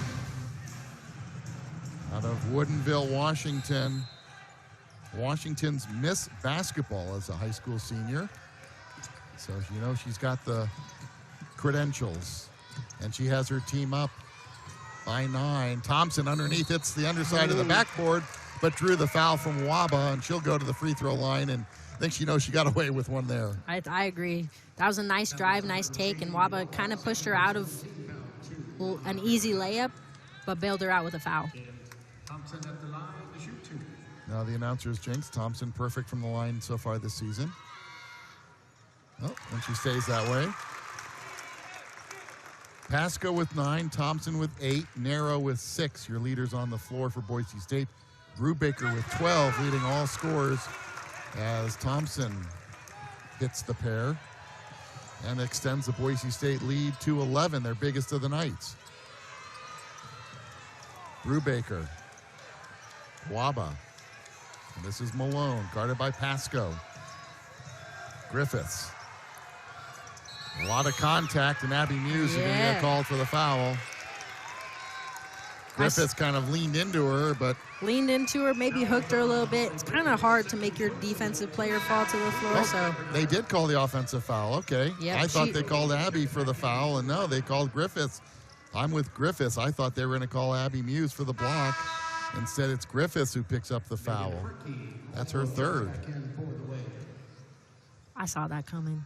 Out of Woodinville, Washington. Washington's Miss Basketball as a high school senior. So, you know, she's got the credentials. And she has her team up by 9. Thompson underneath hits the underside of the backboard, but drew the foul from Waba, and she'll go to the free throw line, and I think she knows she got away with one there. I agree. That was a nice drive, nice take, and Waba kind of pushed her out of an easy layup, but bailed her out with a foul. Thompson at the line to shoot 2. Now the announcer's jinx. Thompson perfect from the line so far this season. Oh, and she stays that way. Pasco with 9, Thompson with 8, Narrow with 6. Your leaders on the floor for Boise State. Brubaker with 12, leading all scorers as Thompson hits the pair and extends the Boise State lead to 11, their biggest of the night. Brubaker. Waba. And this is Malone, guarded by Pasco. Griffiths. A lot of contact, and Abby Muse is going to get called for the foul. Griffiths kind of leaned into her, but... Leaned into her, maybe hooked her a little bit. It's kind of hard to make your defensive player fall to the floor, so... They did call the offensive foul, okay. Yep, I thought they called Abby for the foul, and no, they called Griffiths. I'm with Griffiths. I thought they were going to call Abby Muse for the block. Instead, it's Griffiths who picks up the foul. That's her third. I saw that coming.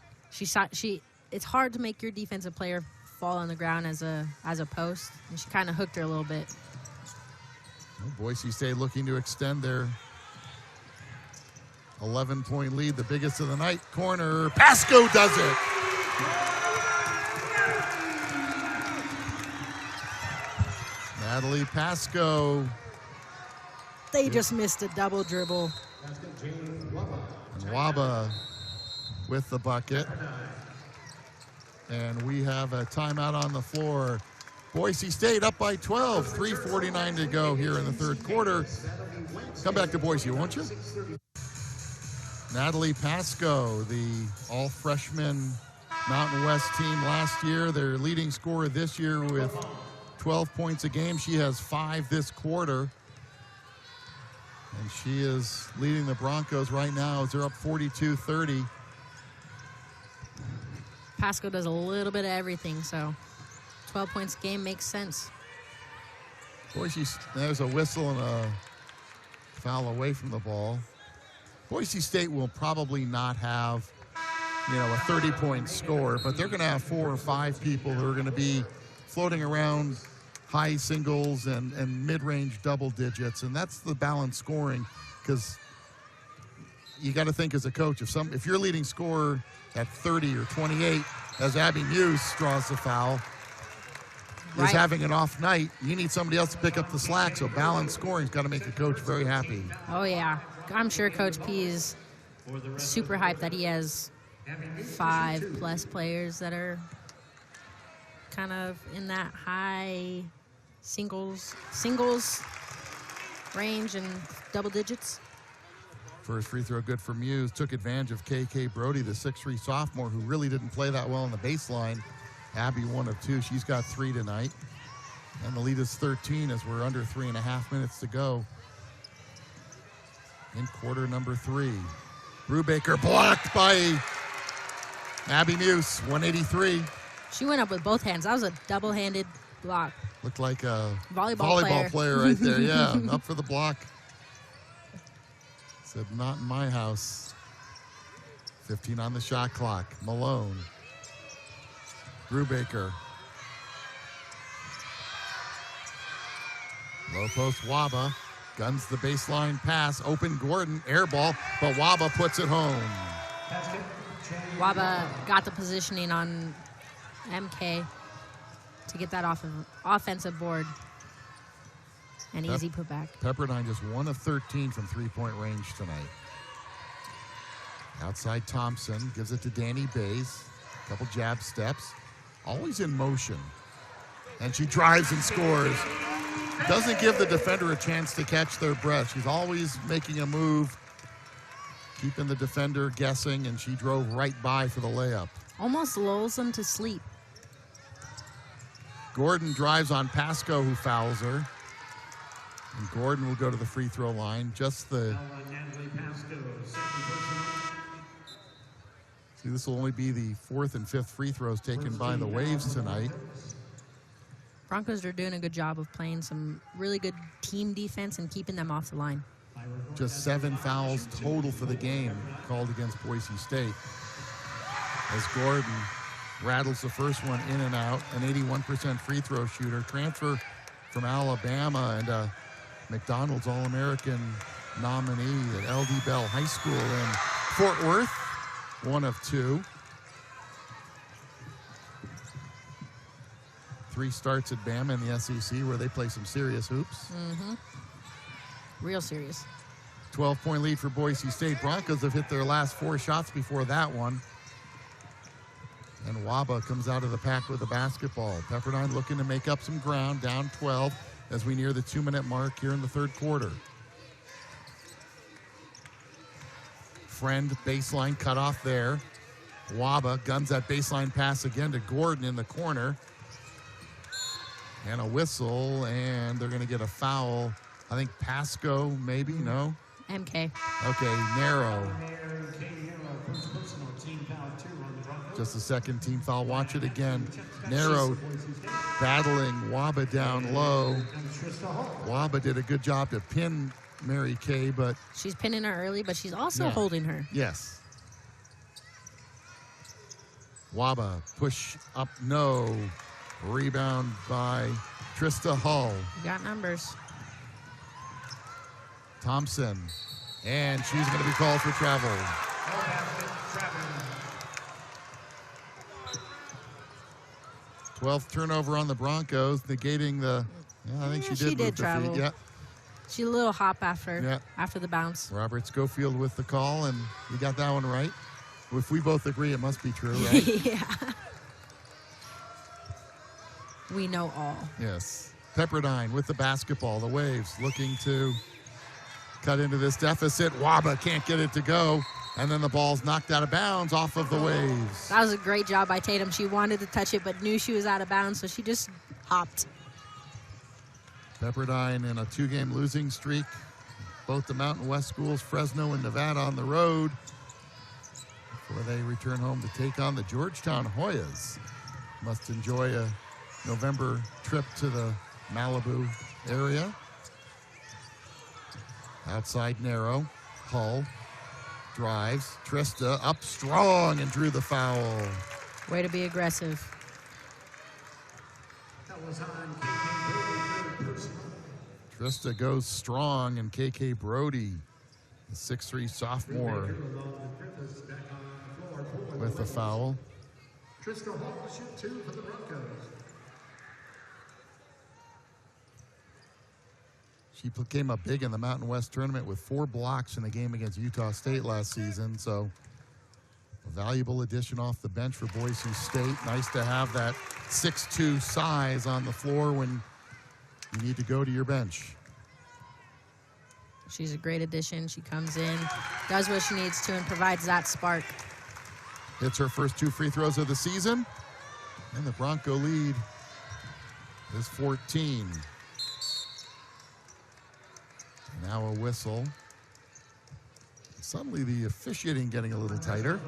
It's hard to make your defensive player fall on the ground as a post, and she kind of hooked her a little bit. Well, Boise State looking to extend their 11-point lead, the biggest of the night. Corner, Pasco does it. Natalie Pasco. They just missed a double dribble. And Waba with the bucket. And we have a timeout on the floor. Boise State up by 12, 3:49 to go here in the third quarter. Come back to Boise, won't you? Natalie Pasco, the all-freshman Mountain West team last year, their leading scorer this year with 12 points a game. She has 5 this quarter. And she is leading the Broncos right now as they're up 42-30. Pasco does a little bit of everything, so 12 points a game makes sense. Boise, there's a whistle and a foul away from the ball. Boise State will probably not have, a 30-point score, but they're going to have 4 or 5 people who are going to be floating around high singles and mid-range double digits, and that's the balanced scoring, because you got to think as a coach, if your leading scorer at 30 or 28, as Abby Muse draws the foul, is having an off night, you need somebody else to pick up the slack, so balanced scoring's got to make the coach very happy. Oh, yeah. I'm sure Coach P is super hyped that he has 5+ players that are kind of in that high singles range and double digits. First free throw good for Muse. Took advantage of KK Brody, the 6'3 sophomore, who really didn't play that well on the baseline. Abby 1 of 2. She's got 3 tonight. And the lead is 13 as we're under 3.5 minutes to go in quarter number 3. Brubaker blocked by Abby Muse, 183. She went up with both hands. That was a double-handed block. Looked like a volleyball player right there, yeah. Up for the block. Said, not in my house. 15 on the shot clock. Malone. Brubaker. Low post Waba. Guns the baseline pass. Open Gordon. Air ball. But Waba puts it home. Waba got the positioning on MK to get that off of offensive board. An easy putback. Pepperdine just 1 of 13 from three-point range tonight. Outside Thompson gives it to Danny Bays. Couple jab steps. Always in motion. And she drives and scores. Doesn't give the defender a chance to catch their breath. She's always making a move, keeping the defender guessing, and she drove right by for the layup. Almost lulls them to sleep. Gordon drives on Pasco, who fouls her. And Gordon will go to the free throw line. Just the... See, this will only be the 4th and 5th free throws taken by the Waves tonight. Broncos are doing a good job of playing some really good team defense and keeping them off the line. Just 7 fouls total for the game called against Boise State. As Gordon rattles the first one in and out, an 81% free throw shooter, transfer from Alabama, and a McDonald's All-American nominee at LD Bell High School in Fort Worth, 1 of 2. 3 starts at Bama in the SEC, where they play some serious hoops. Mm-hmm. Real serious. 12-point lead for Boise State. Broncos have hit their last 4 shots before that one. And Waba comes out of the pack with the basketball. Pepperdine looking to make up some ground, down 12. as we near the 2-minute mark here in the third quarter. Friend baseline cutoff there. Waba guns that baseline pass again to Gordon in the corner. And a whistle, and they're going to get a foul. I think Pasco, maybe, no? MK. Okay, Narrow. Just a second team foul. Watch it again. Narrow battling Waba down low. Waba did a good job to pin Mary Kay, but... She's pinning her early, but she's also holding her. Yes. Waba, push up, no. Rebound by Trista Hull. You got numbers. Thompson. And she's going to be called for travel. 12th turnover on the Broncos, negating the... Yeah, I think she did move the travel. feet. Yeah. She a little hop after the bounce. Robert Schofield with the call, and you got that one right. If we both agree, it must be true, right? Yeah. We know all. Yes. Pepperdine with the basketball. The Waves looking to cut into this deficit. Waba can't get it to go. And then the ball's knocked out of bounds off of the Waves. That was a great job by Tatum. She wanted to touch it, but knew she was out of bounds, so she just hopped. Pepperdine in a 2-game losing streak. Both the Mountain West schools, Fresno and Nevada, on the road before they return home to take on the Georgetown Hoyas. Must enjoy a November trip to the Malibu area. Outside Narrow. Hull drives. Trista up strong and drew the foul. Way to be aggressive. That was on KK Brody. Trista goes strong, and KK Brody, the 6'3" sophomore, with the foul. Trista Hall shoot 2 for the Broncos. She came up big in the Mountain West tournament with 4 blocks in the game against Utah State last season. So a valuable addition off the bench for Boise State. Nice to have that 6'2" size on the floor when you need to go to your bench. She's a great addition. She comes in, does what she needs to, and provides that spark. Hits her first 2 free throws of the season. And the Bronco lead is 14. Now a whistle. Suddenly the officiating getting a little tighter.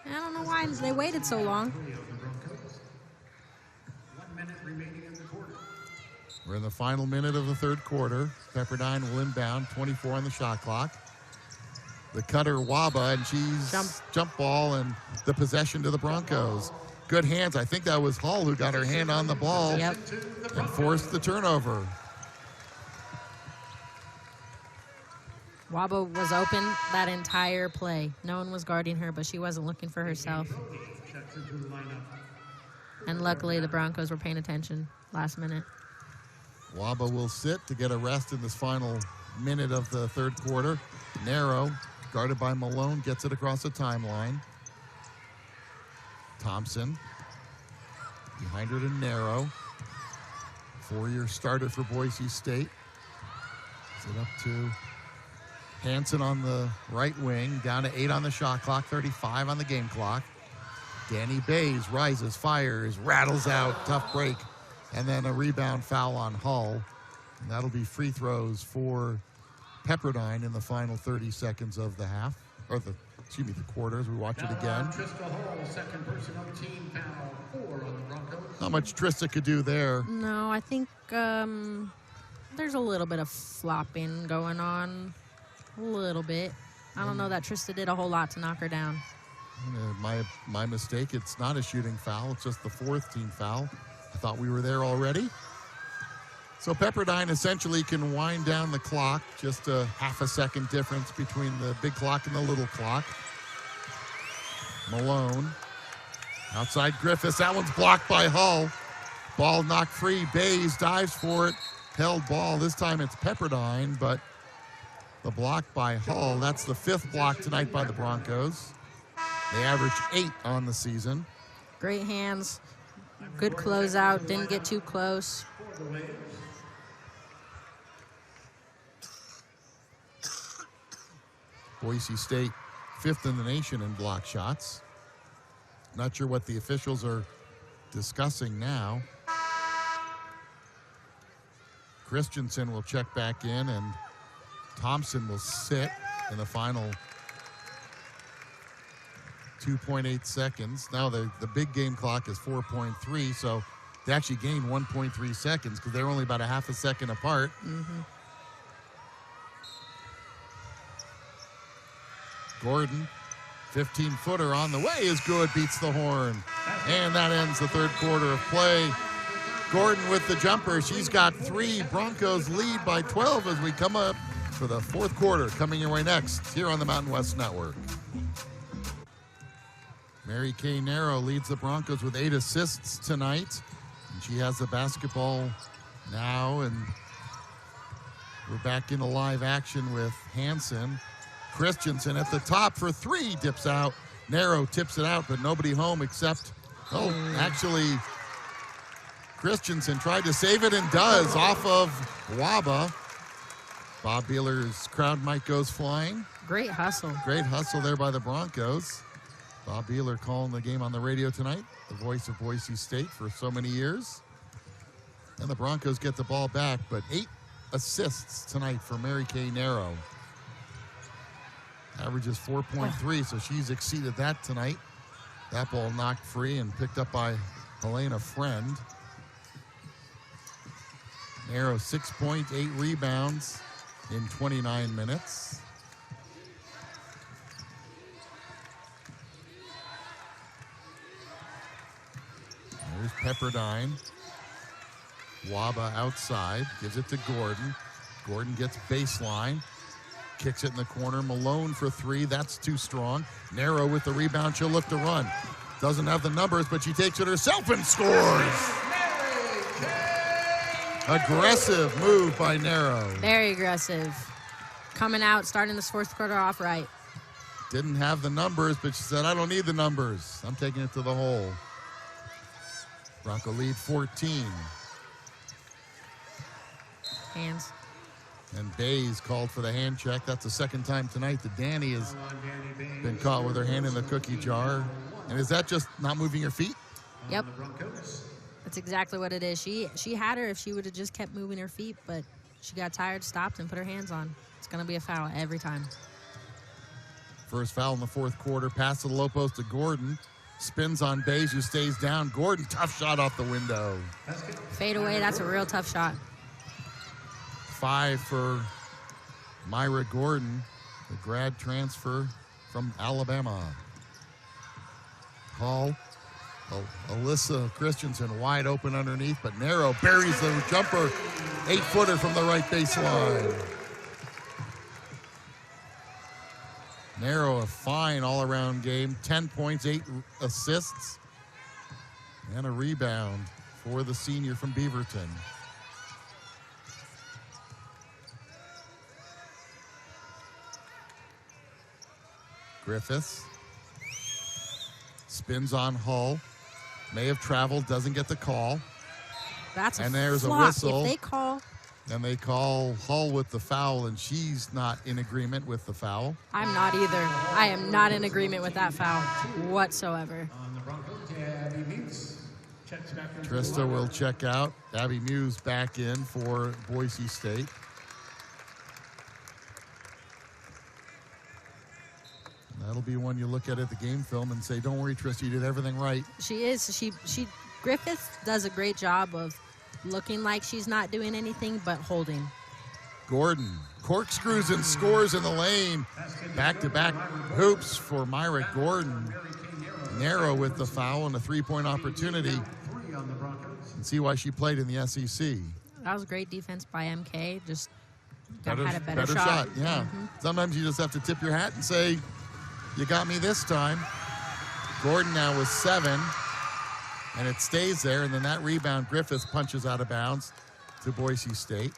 I don't know why they waited so long. 1 minute remaining in the quarter. We're in the final minute of the third quarter. Pepperdine will inbound, 24 on the shot clock. The cutter Waba, and she's jump ball, and the possession to the Broncos. Good hands. I think that was Hull who got her hand on the ball and forced the turnover. Waba was open that entire play. No one was guarding her, but she wasn't looking for herself. And luckily, the Broncos were paying attention last minute. Waba will sit to get a rest in this final minute of the third quarter. Narrow, guarded by Malone, gets it across the timeline. Thompson, behind her to Narrow. 4-year starter for Boise State. Is it up to Hanson on the right wing, down to 8 on the shot clock, 35 on the game clock. Danny Bays rises, fires, rattles out, tough break, and then a rebound foul on Hull. And that'll be free throws for Pepperdine in the final 30 seconds of the half, or the quarter as we watch it again. Trista Hall, second personal team foul, 4 on the Broncos. Not much Trista could do there. No, I think there's a little bit of flopping going on. A little bit. I don't know that Trista did a whole lot to knock her down. My mistake. It's not a shooting foul. It's just the 4th team foul. I thought we were there already. So Pepperdine essentially can wind down the clock. Just a half a second difference between the big clock and the little clock. Malone. Outside Griffiths. That one's blocked by Hull. Ball knocked free. Bays dives for it. Held ball. This time it's Pepperdine, but the block by Hull. That's the 5th block tonight by the Broncos. They average 8 on the season. Great hands. Good closeout. Didn't get too close. Boise State 5th in the nation in block shots. Not sure what the officials are discussing now. Christensen will check back in, and Thompson will sit in the final 2.8 seconds. Now the big game clock is 4.3, so they actually gained 1.3 seconds because they're only about a half a second apart. Gordon, 15-footer on the way is good, beats the horn. And that ends the third quarter of play. Gordon with the jumper. She's got 3. Broncos lead by 12 as we come up for the fourth quarter. Coming your way next here on the Mountain West Network. Mary Kay Narrow leads the Broncos with 8 assists tonight. And she has the basketball now, and we're back into live action with Hansen. Christensen at the top for 3, dips out. Narrow tips it out, but nobody home except, actually, Christensen tried to save it and does off of Waba. Bob Beeler's crowd mic goes flying. Great hustle. Great hustle there by the Broncos. Bob Beeler calling the game on the radio tonight, the voice of Boise State for so many years. And the Broncos get the ball back, but 8 assists tonight for Mary Kay Narrow. Averages 4.3, so she's exceeded that tonight. That ball knocked free and picked up by Helena Friend. Narrow 6.8 rebounds in 29 minutes. There's Pepperdine. Waba outside, gives it to Gordon. Gordon gets baseline. Kicks it in the corner. Malone for 3. That's too strong. Narrow with the rebound. She'll look to run. Doesn't have the numbers, but she takes it herself and scores. Aggressive move by Narrow. Very aggressive. Coming out, starting this fourth quarter off right. Didn't have the numbers, but she said, I don't need the numbers. I'm taking it to the hole. Bronco lead 14. Hands. And Bays called for the hand check. That's the second time tonight that Danny has been caught with her hand in the cookie jar. And is that just not moving her feet? Yep. That's exactly what it is. She had her if she would have just kept moving her feet, but she got tired, stopped, and put her hands on. It's going to be a foul every time. First foul in the fourth quarter. Pass to the low post to Gordon. Spins on Bays, who stays down. Gordon, tough shot off the window. Fade away, that's a real tough shot. 5 for Myra Gordon, the grad transfer from Alabama. Hall, Alyssa Christensen wide open underneath, but Narrow buries the jumper. 8-footer from the right baseline. Narrow, a fine all-around game. 10 points, 8 assists, and a rebound for the senior from Beaverton. Griffiths spins on Hull. May have traveled, doesn't get the call. That's and there's flop. A whistle. If they call. And they call Hull with the foul, and she's not in agreement with the foul. I'm not either. I am not in agreement with that foul whatsoever. Trista will check out. Abby Muse back in for Boise State. That'll be one you look at the game film and say, don't worry, Trista, you did everything right. She is. Griffith does a great job of looking like she's not doing anything but holding. Gordon corkscrews and scores in the lane. Back-to-back hoops for Myra Gordon. Narrow with the foul and a 3-point opportunity. And see why she played in the SEC. That was great defense by MK. Just had a better better shot. Yeah. Sometimes you just have to tip your hat and say, you got me this time. Gordon now with 7, and it stays there, and then that rebound, Griffiths punches out of bounds to Boise State.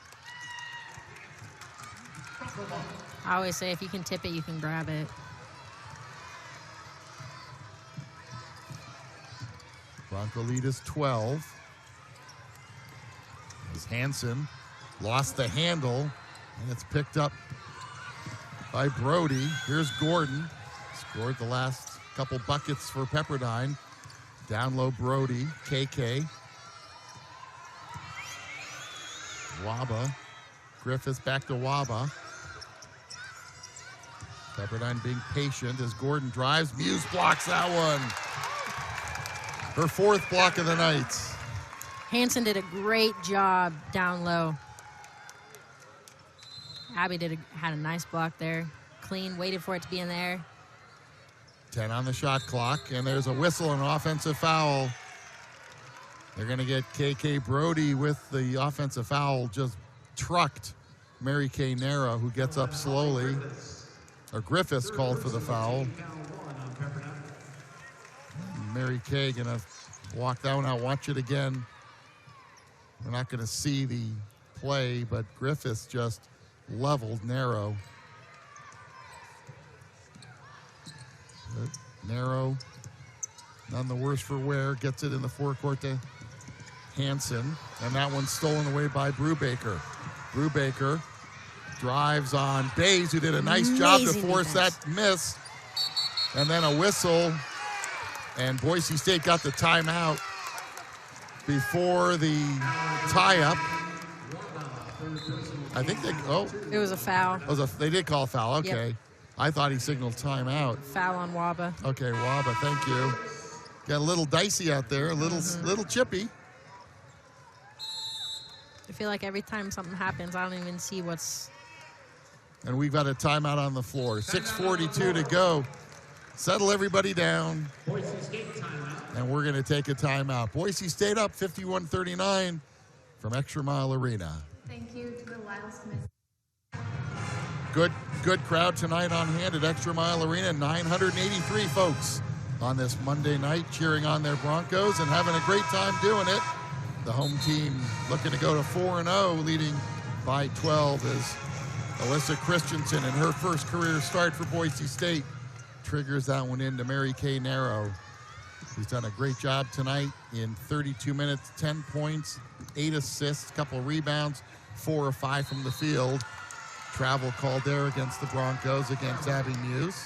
I always say if you can tip it, you can grab it. Bronco lead is 12. As Hansen lost the handle, and it's picked up by Brody. Here's Gordon. Scored the last couple buckets for Pepperdine. Down low, Brody. KK. Waba. Griffiths back to Waba. Pepperdine being patient as Gordon drives. Muse blocks that one. Her 4th block of the night. Hansen did a great job down low. Abby had a nice block there. Clean, waited for it to be in there. 10 on the shot clock, and there's a whistle and an offensive foul. They're going to get KK Brody with the offensive foul, just trucked Mary Kay Nara, who gets up slowly. Or Griffiths called for the foul. Mary Kay going to walk that one out. Watch it again. We're not going to see the play, but Griffiths just leveled Narrow. Narrow, none the worse for wear, gets it in the forecourt to Hansen, and that one's stolen away by Brubaker. Brubaker drives on Bays, who did a nice job to force that miss, and then a whistle, and Boise State got the timeout before the tie-up. I think it was a foul. They did call a foul, okay. Yep. I thought he signaled timeout. Foul on Waba. Okay, Waba, thank you. Got a little dicey out there, a little chippy. I feel like every time something happens, I don't even see what's... And we've got a timeout on the floor. 6:42 to go. Settle everybody down. Boise State timeout. And we're going to take a timeout. Boise State up 51-39 from ExtraMile Arena. Thank you to the Lyle Smith. Good crowd tonight on hand at ExtraMile Arena. 983 folks on this Monday night cheering on their Broncos and having a great time doing it. The home team looking to go to 4-0, leading by 12 as Alyssa Christensen in her first career start for Boise State triggers that one into Mary Kay Narrow. She's done a great job tonight in 32 minutes, 10 points, 8 assists, couple rebounds, 4 or 5 from the field. Travel called there against the Broncos against Abby Muse.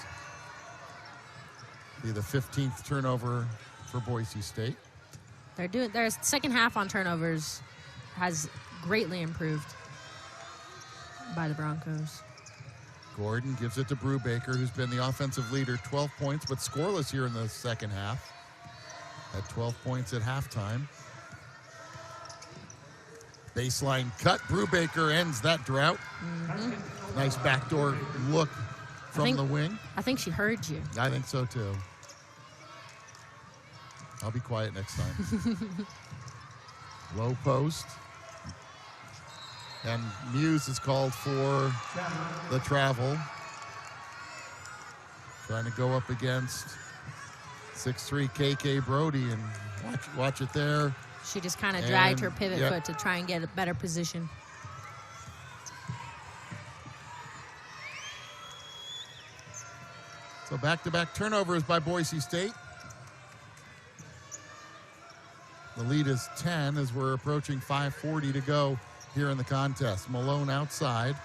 Be the 15th turnover for Boise State. Their second half on turnovers has greatly improved by the Broncos. Gordon gives it to Brubaker, who's been the offensive leader, 12 points, but scoreless here in the second half. At 12 points at halftime. Baseline cut. Brubaker ends that drought. Mm-hmm. Nice backdoor look from the wing. I think she heard you. I think so too. I'll be quiet next time. Low post. And Muse is called for the travel. Trying to go up against 6'3" KK Brody, and watch it there. She just kind of dragged her pivot foot to try and get a better position. So back-to-back turnovers by Boise State. The lead is 10 as we're approaching 5:40 to go here in the contest. Malone outside.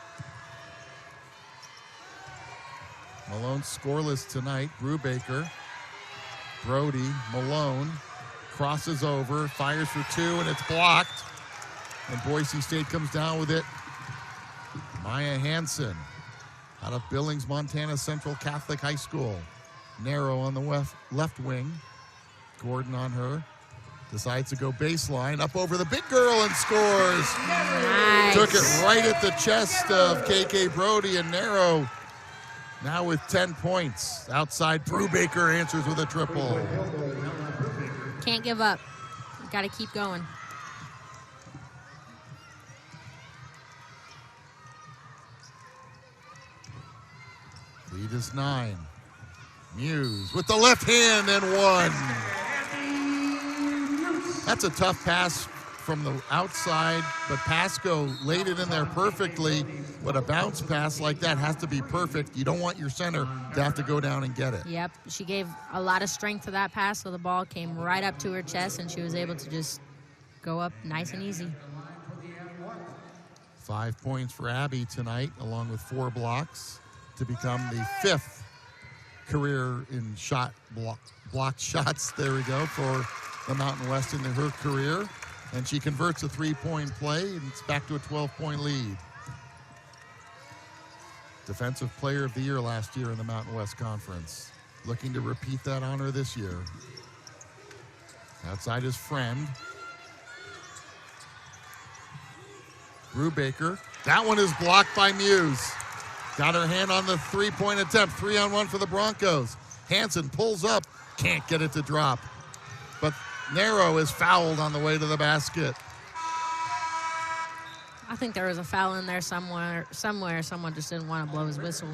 Malone scoreless tonight. Brubaker, Brody, Malone. Crosses over, fires for 2, and it's blocked. And Boise State comes down with it. Maya Hansen out of Billings, Montana Central Catholic High School. Narrow on the left wing. Gordon on her. Decides to go baseline, up over the big girl and scores. Nice. Took it right at the chest of KK Brody, and Narrow now with 10 points. Outside, Brubaker answers with a triple. Can't give up. Got to keep going. Lead is 9. Muse with the left hand and 1. That's a tough pass from the outside, but Pasco laid it in there perfectly. But a bounce pass like that has to be perfect. You don't want your center to have to go down and get it. Yep, she gave a lot of strength to that pass, so the ball came right up to her chest, and she was able to just go up nice and easy. 5 points for Abby tonight, along with 4 blocks, to become the 5th career in blocked shots. There we go, for the Mountain West in her career. And she converts a 3-point play, and it's back to a 12-point lead. Defensive Player of the Year last year in the Mountain West Conference. Looking to repeat that honor this year. Outside his friend. Brubaker. That one is blocked by Muse. Got her hand on the 3-point attempt. 3-on-1 for the Broncos. Hansen pulls up. Can't get it to drop. But Narrow is fouled on the way to the basket. I think there was a foul in there somewhere. Someone just didn't want to blow his whistle.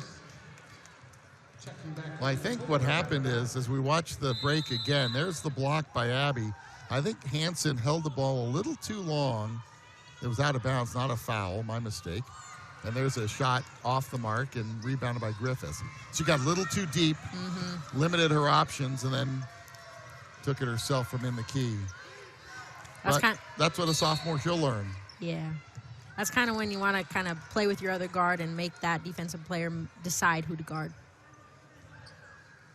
Well, I think what happened is, as we watch the break again, there's the block by Abby. I think Hansen held the ball a little too long. It was out of bounds, not a foul, my mistake. And there's a shot off the mark and rebounded by Griffiths. She got a little too deep, limited her options, and then took it herself from in the key. That's what a sophomore she'll learn. Yeah. That's kind of when you want to kind of play with your other guard and make that defensive player decide who to guard.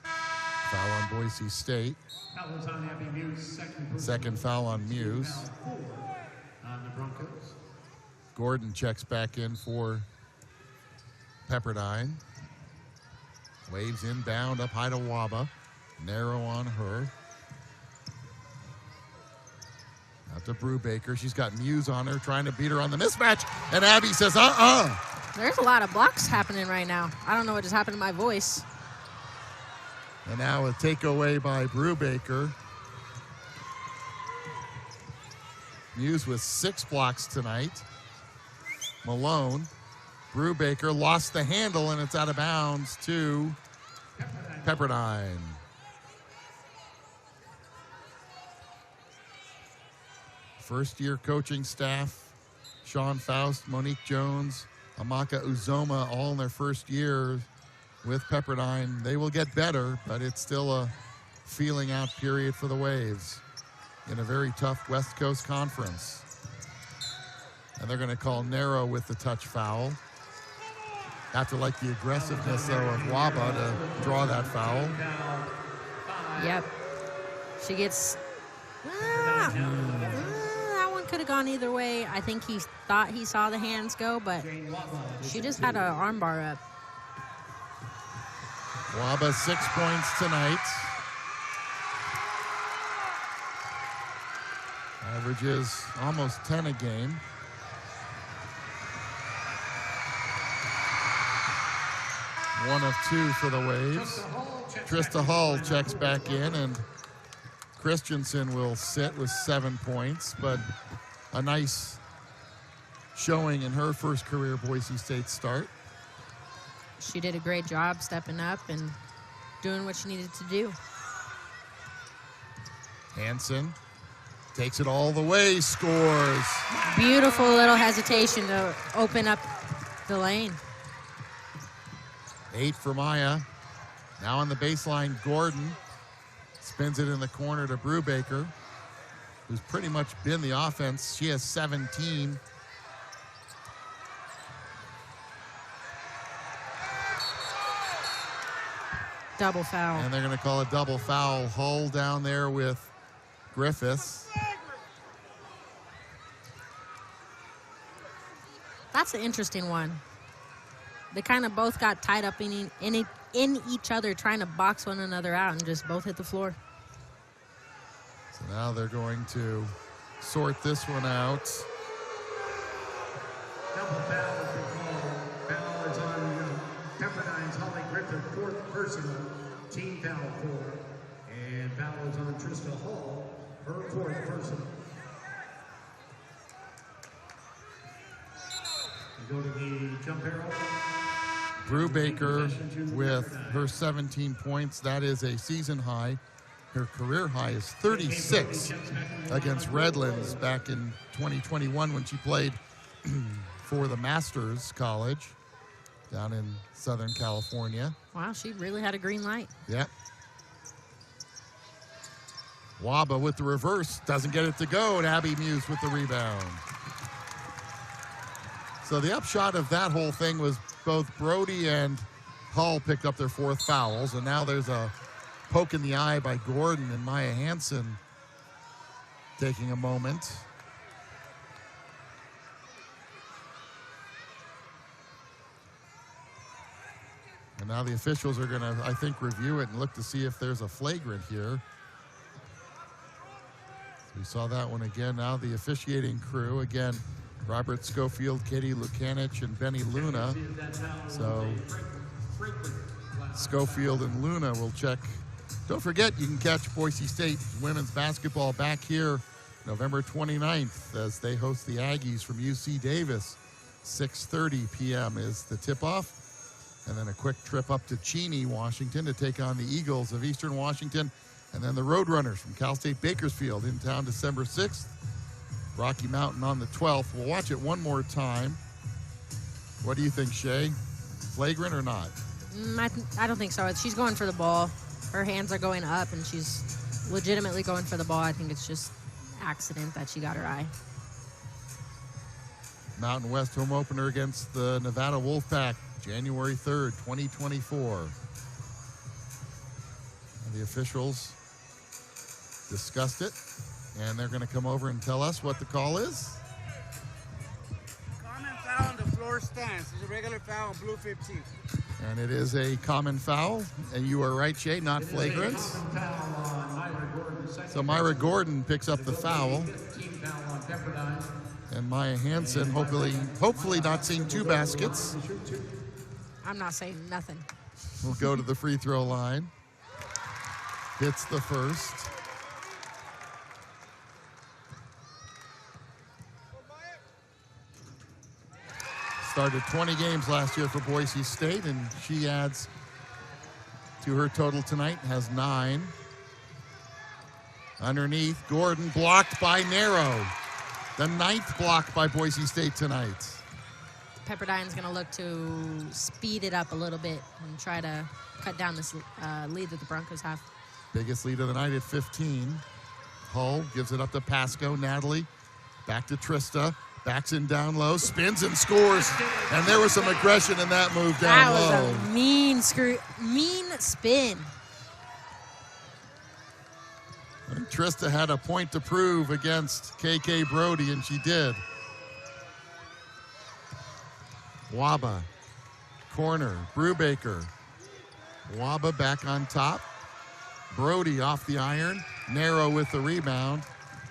Foul on Boise State. Foul was on Abby Muse, Second foul on Muse. Foul 4 on the Broncos. Gordon checks back in for Pepperdine. Waves inbound up high to Waba. Narrow on her. Out to Brubaker. She's got Muse on her, trying to beat her on the mismatch. And Abby says, There's a lot of blocks happening right now. I don't know what just happened to my voice. And now a takeaway by Brubaker. Muse with 6 blocks tonight. Malone. Brubaker lost the handle, and it's out of bounds to Pepperdine. First-year coaching staff, Sean Faust, Monique Jones, Amaka Uzoma, all in their first year with Pepperdine. They will get better, but it's still a feeling-out period for the Waves in a very tough West Coast conference. And they're going to call Narrow with the touch foul. Have to like the aggressiveness, though, of Waba to draw that foul. Yep. She gets... that one could have gone either way. I think he thought he saw the hands go, but she just had an arm bar up. Waba 6 points tonight. Averages almost 10 a game. One of 2 for the Waves. Trista Hall checks back in, and Christensen will sit with 7 points, but a nice showing in her first career Boise State start. She did a great job stepping up and doing what she needed to do. Hansen takes it all the way, scores. Beautiful little hesitation to open up the lane. 8 for Maya. Now on the baseline, Gordon spins it in the corner to Brubaker, who's pretty much been the offense. She has 17. Double foul. And they're going to call a double foul. Hull down there with Griffiths. That's an interesting one. They kind of both got tied up in each other, trying to box one another out, and just both hit the floor. So now they're going to sort this one out. Double foul has been called. Foul is on Pepperdine's Holly Griffith, 4th personal, team foul 4. And foul is on Trista Hall, her 4th personal. We go to the jump arrow. Brubaker with her 17 points. That is a season high. Her career high is 36 against Redlands back in 2021 when she played for the Masters College down in Southern California. Wow, she really had a green light. Yep. Waba with the reverse, doesn't get it to go, and Abby Muse with the rebound. So the upshot of that whole thing was both Brody and Hull picked up their 4th fouls, and now there's a poke in the eye by Gordon, and Maya Hansen taking a moment. And now the officials are going to, I think, review it and look to see if there's a flagrant here. We saw that one again. Now the officiating crew, again, Robert Schofield, Katie Lukanich, and Benny Luna. So Schofield and Luna will check. Don't forget, you can catch Boise State women's basketball back here November 29th as they host the Aggies from UC Davis. 6:30 p.m. is the tip-off. And then a quick trip up to Cheney, Washington to take on the Eagles of Eastern Washington. And then the Roadrunners from Cal State Bakersfield in town December 6th. Rocky Mountain on the 12th. We'll watch it one more time. What do you think, Shay? Flagrant or not? I don't think so. She's going for the ball. Her hands are going up, and she's legitimately going for the ball. I think it's just accident that she got her eye. Mountain West home opener against the Nevada Wolfpack, January 3rd, 2024. And the officials discussed it, and they're going to come over and tell us what the call is. Common foul on the floor stance. It's a regular foul on blue 15. And it is a common foul, and you are right, Shay, not flagrant. So Myra Gordon picks up the foul. And Maya Hansen, hopefully not seeing 2 baskets. I'm not saying nothing. Will go to the free throw line. Hits the first. Started 20 games last year for Boise State, and she adds to her total tonight, has 9. Underneath, Gordon blocked by Narrow. The 9th block by Boise State tonight. Pepperdine's going to look to speed it up a little bit and try to cut down this lead that the Broncos have. Biggest lead of the night at 15. Hull gives it up to Pasco. Natalie back to Trista. Backs in down low, spins and scores. And there was some aggression in that move down low. That was a mean spin. I think Trista had a point to prove against KK Brody, and she did. Waba, corner, Brubaker. Waba back on top. Brody off the iron. Narrow with the rebound.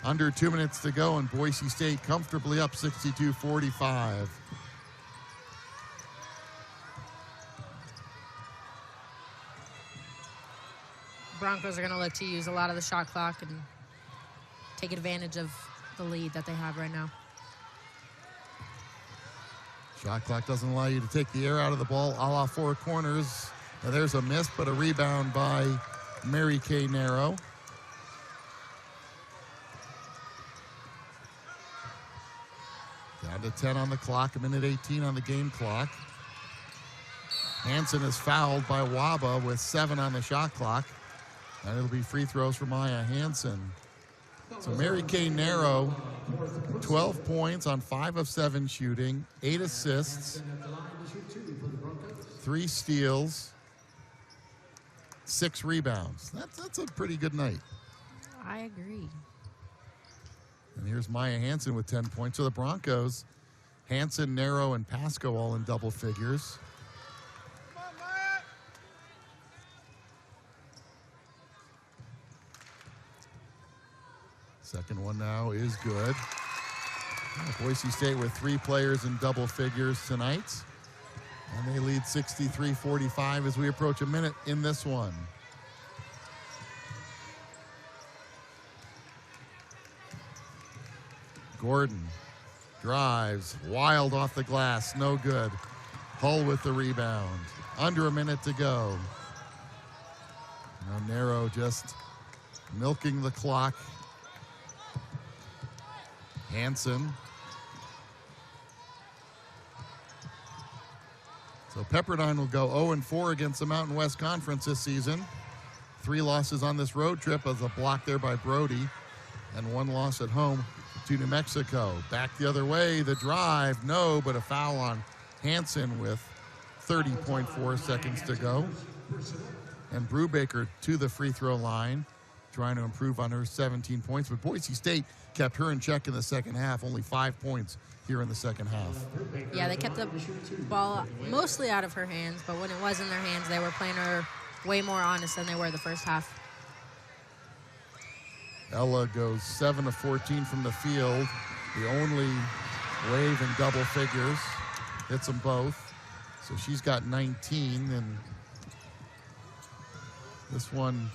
Under 2 minutes to go, and Boise State comfortably up 62-45. Broncos are going to look to use a lot of the shot clock and take advantage of the lead that they have right now. Shot clock doesn't allow you to take the air out of the ball, a la 4 corners. Now there's a miss, but a rebound by Mary Kay Narrow. Down to 10 on the clock, 1:18 on the game clock. Hansen is fouled by Waba with 7 on the shot clock. And it'll be free throws for Maya Hansen. So Mary Kay Narrow, 12 points on 5 of 7 shooting, 8 assists, 3 steals, 6 rebounds. That's a pretty good night. I agree. And here's Maya Hansen with 10 points. So the Broncos, Hansen, Narrow, and Pasco all in double figures. Second one now is good. Boise State with 3 players in double figures tonight. And they lead 63-45 as we approach a minute in this one. Gordon drives, wild off the glass, no good. Hull with the rebound. Under a minute to go. Now Narrow just milking the clock. Hansen. So Pepperdine will go 0-4 against the Mountain West Conference this season. 3 losses on this road trip as a block there by Brody, and 1 loss at home. to New Mexico. Back the other way, the drive, no, but a foul on Hansen with 30.4 seconds to go. And Brubaker to the free throw line, trying to improve on her 17 points. But Boise State kept her in check in the second half, only 5 points here in the second half. Yeah, they kept the ball mostly out of her hands, but when it was in their hands, they were playing her way more honest than they were the first half. Ella goes 7 of 14 from the field. The only wave in double figures. Hits them both. So she's got 19, and this one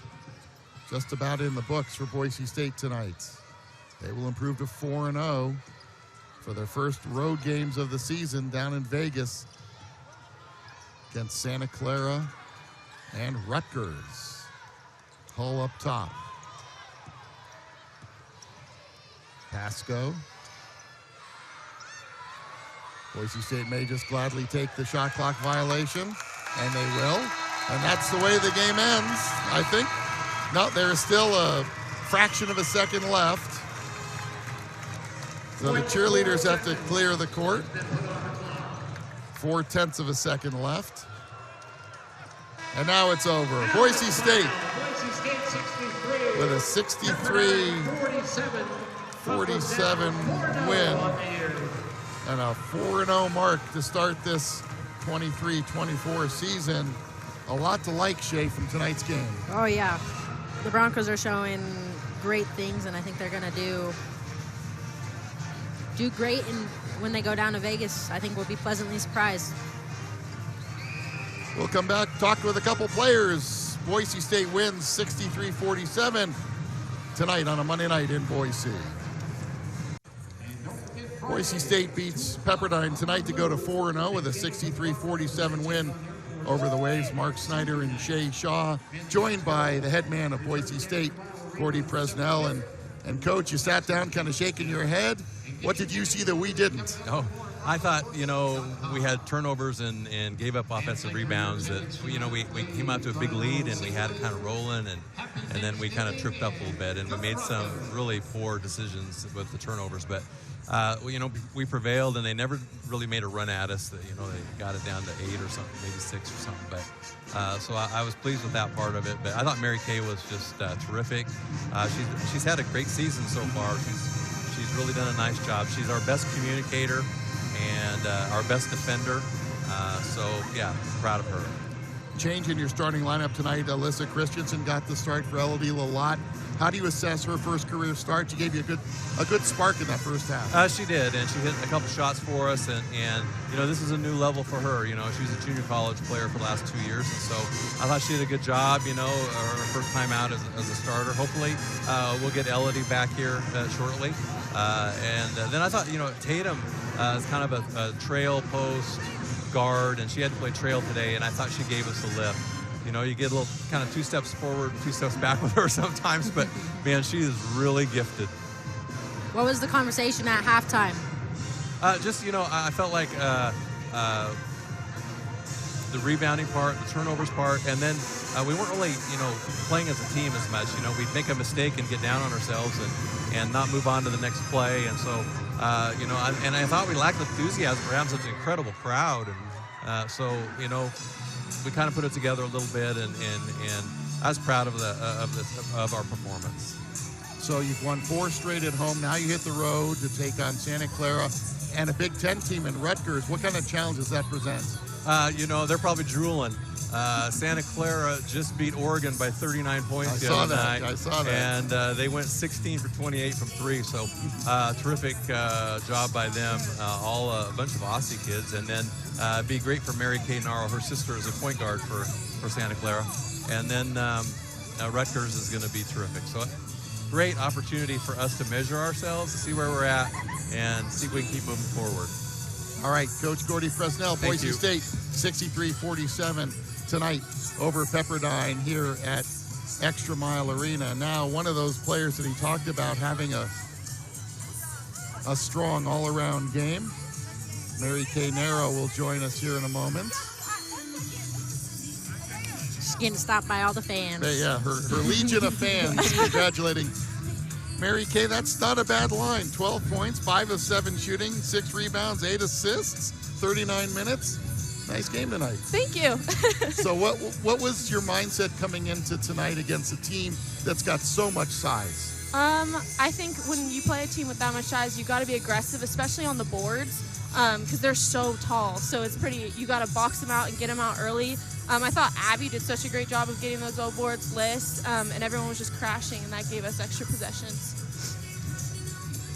just about in the books for Boise State tonight. They will improve to 4-0 for their first road games of the season down in Vegas against Santa Clara and Rutgers. Hull up top. Pasco. Boise State may just gladly take the shot clock violation, and they will. And that's the way the game ends, I think. No, there is still a fraction of a second left. So the cheerleaders have to clear the court. 4/10 of a second left. And now it's over. Boise State with a 63-47 win and a 4-0 mark to start this 23-24 season. A lot to like, Shay, from tonight's game. Oh, yeah. The Broncos are showing great things, and I think they're going to do great. And when they go down to Vegas, I think we'll be pleasantly surprised. We'll come back, talk with a couple players. Boise State wins 63-47 tonight on a Monday night in Boise. Boise State beats Pepperdine tonight to go to 4-0 with a 63-47 win over the Waves. Mark Snyder and Shay Shaw, joined by the head man of Boise State, Gordy Presnell. And Coach, you sat down kind of shaking your head. What did you see that we didn't? Oh, I thought, we had turnovers and gave up offensive rebounds that, we came out to a big lead and we had it kind of rolling and then we kind of tripped up a little bit and we made some really poor decisions with the turnovers. But, we prevailed and they never really made a run at us. They got it down to 8 or something, maybe 6 or something. But so I was pleased with that part of it. But I thought Mary Kay was just terrific. She's had a great season so far. She's really done a nice job. She's our best communicator and our best defender. So, yeah, proud of her. Change in your starting lineup tonight. Alyssa Christensen got the start for Elodie Lalott. How do you assess her first career start? She gave you a good spark in that first half. She did, and she hit a couple shots for us, and this is a new level for her. She was a junior college player for the last 2 years, and so I thought she did a good job, her first time out as a starter. Hopefully, we'll get Elodie back here shortly. And then I thought, Tatum is kind of a trail post guard, and she had to play trail today, and I thought she gave us a lift. You get a little kind of 2 steps forward and 2 steps back with her sometimes, but man, she is really gifted. What was the conversation at halftime? I felt like the rebounding part, the turnovers part, and then we weren't really, playing as a team as much. We'd make a mistake and get down on ourselves and not move on to the next play. And so, I thought we lacked enthusiasm for having such an incredible crowd. And so, we kind of put it together a little bit, and I was proud of our performance. So you've won 4 straight at home. Now you hit the road to take on Santa Clara and a Big Ten team in Rutgers. What kind of challenge does that present? They're probably drooling. Santa Clara just beat Oregon by 39 points the other night. I saw that. And they went 16 for 28 from 3. So terrific job by them. All a bunch of Aussie kids. And then be great for Mary Kay Naro. Her sister is a point guard for Santa Clara. And then Rutgers is going to be terrific. So great opportunity for us to measure ourselves, to see where we're at, and see if we can keep moving forward. All right, Coach Gordy Presnell, Boise State, 63-47 tonight over Pepperdine here at ExtraMile Arena. Now, one of those players that he talked about having a strong all-around game, Mary Kay Naro, will join us here in a moment. She's getting stopped by all the fans. Yeah, her legion of fans congratulating Mary Kay, that's not a bad line. 12 points, 5 of 7 shooting, 6 rebounds, 8 assists, 39 minutes. Nice game tonight. Thank you. So what was your mindset coming into tonight against a team that's got so much size? I think when you play a team with that much size, you got to be aggressive, especially on the boards, because they're so tall. So it's you got to box them out and get them out early. I thought Abby did such a great job of getting those old boards list, and everyone was just crashing, and that gave us extra possessions.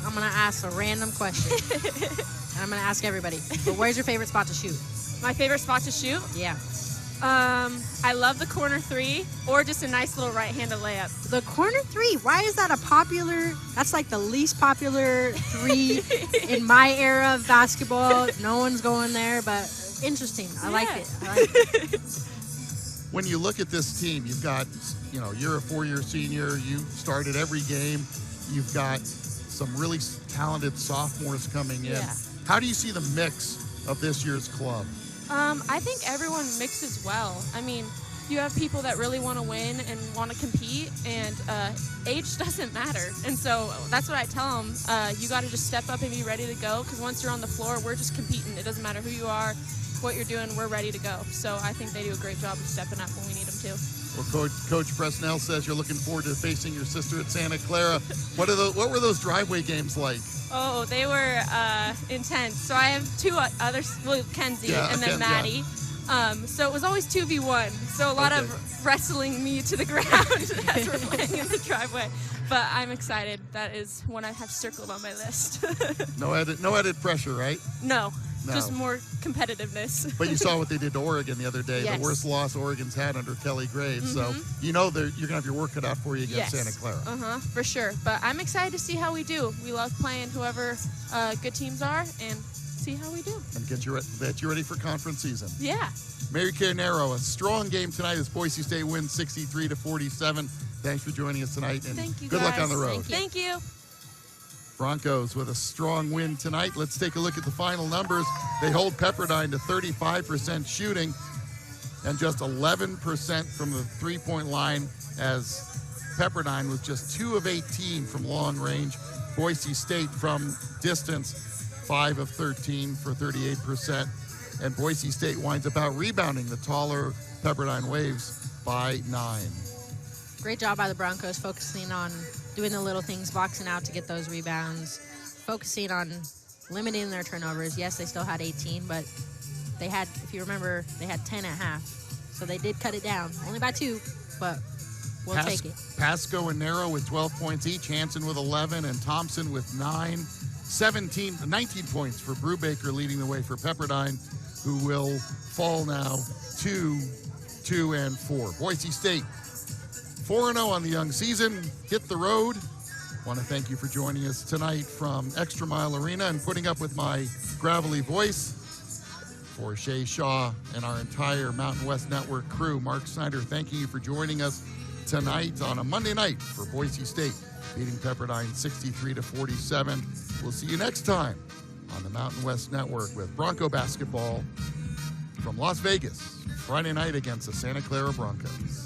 I'm going to ask a random question. And I'm going to ask everybody. But where's your favorite spot to shoot? My favorite spot to shoot? Yeah. I love the corner 3 or just a nice little right-handed layup. The corner 3, why is that that's like the least popular 3 in my era of basketball. No one's going there, but interesting. I like it. When you look at this team, you've got, you're a 4-year senior. You started every game. You've got some really talented sophomores coming in. Yeah. How do you see the mix of this year's club? I think everyone mixes well. I mean, you have people that really want to win and want to compete, and age doesn't matter. And so that's what I tell them. You got to just step up and be ready to go, because once you're on the floor, we're just competing. It doesn't matter who you are, what you're doing, we're ready to go. So I think they do a great job of stepping up when we need them to. Well, Coach Presnell says you're looking forward to facing your sister at Santa Clara. What were those driveway games like? Oh, they were intense. So I have 2 others, Kenzie and then Maddie. Yeah. So it was always 2v1. So a lot of wrestling me to the ground as we're playing in the driveway. But I'm excited. That is one I have circled on my list. No added pressure, right? No. Just more competitiveness. But you saw what they did to Oregon the other day, yes. The worst loss Oregon's had under Kelly Graves. So you're going to have your work cut out for you against Santa Clara. For sure. But I'm excited to see how we do. We love playing whoever good teams are and see how we do. And get you ready for conference season. Yeah. Mary Kay Nero, a strong game tonight as Boise State wins 63-47. Thanks for joining us tonight. And thank you, good guys. luck on the road. Thank you. Broncos with a strong win tonight. Let's take a look at the final numbers. They hold Pepperdine to 35% shooting and just 11% from the three-point line, as Pepperdine was just 2 of 18 from long range. Boise State from distance, 5 of 13 for 38%. And Boise State winds up out rebounding the taller Pepperdine Waves by 9. Great job by the Broncos, focusing on doing the little things, boxing out to get those rebounds, focusing on limiting their turnovers. Yes, they still had 18, but they had, if you remember, they had 10 at half. So they did cut it down, only by 2, but we'll take it. Pasco and Nero with 12 points each, Hansen with 11, and Thompson with 19 points for Brubaker, leading the way for Pepperdine, who will fall now 2-4. Boise State 4-0 on the young season. Hit the road. Want to thank you for joining us tonight from ExtraMile Arena and putting up with my gravelly voice. For Shay Shaw and our entire Mountain West Network crew, Mark Snyder, thanking you for joining us tonight on a Monday night for Boise State, beating Pepperdine 63-47. We'll see you next time on the Mountain West Network with Bronco basketball from Las Vegas, Friday night against the Santa Clara Broncos.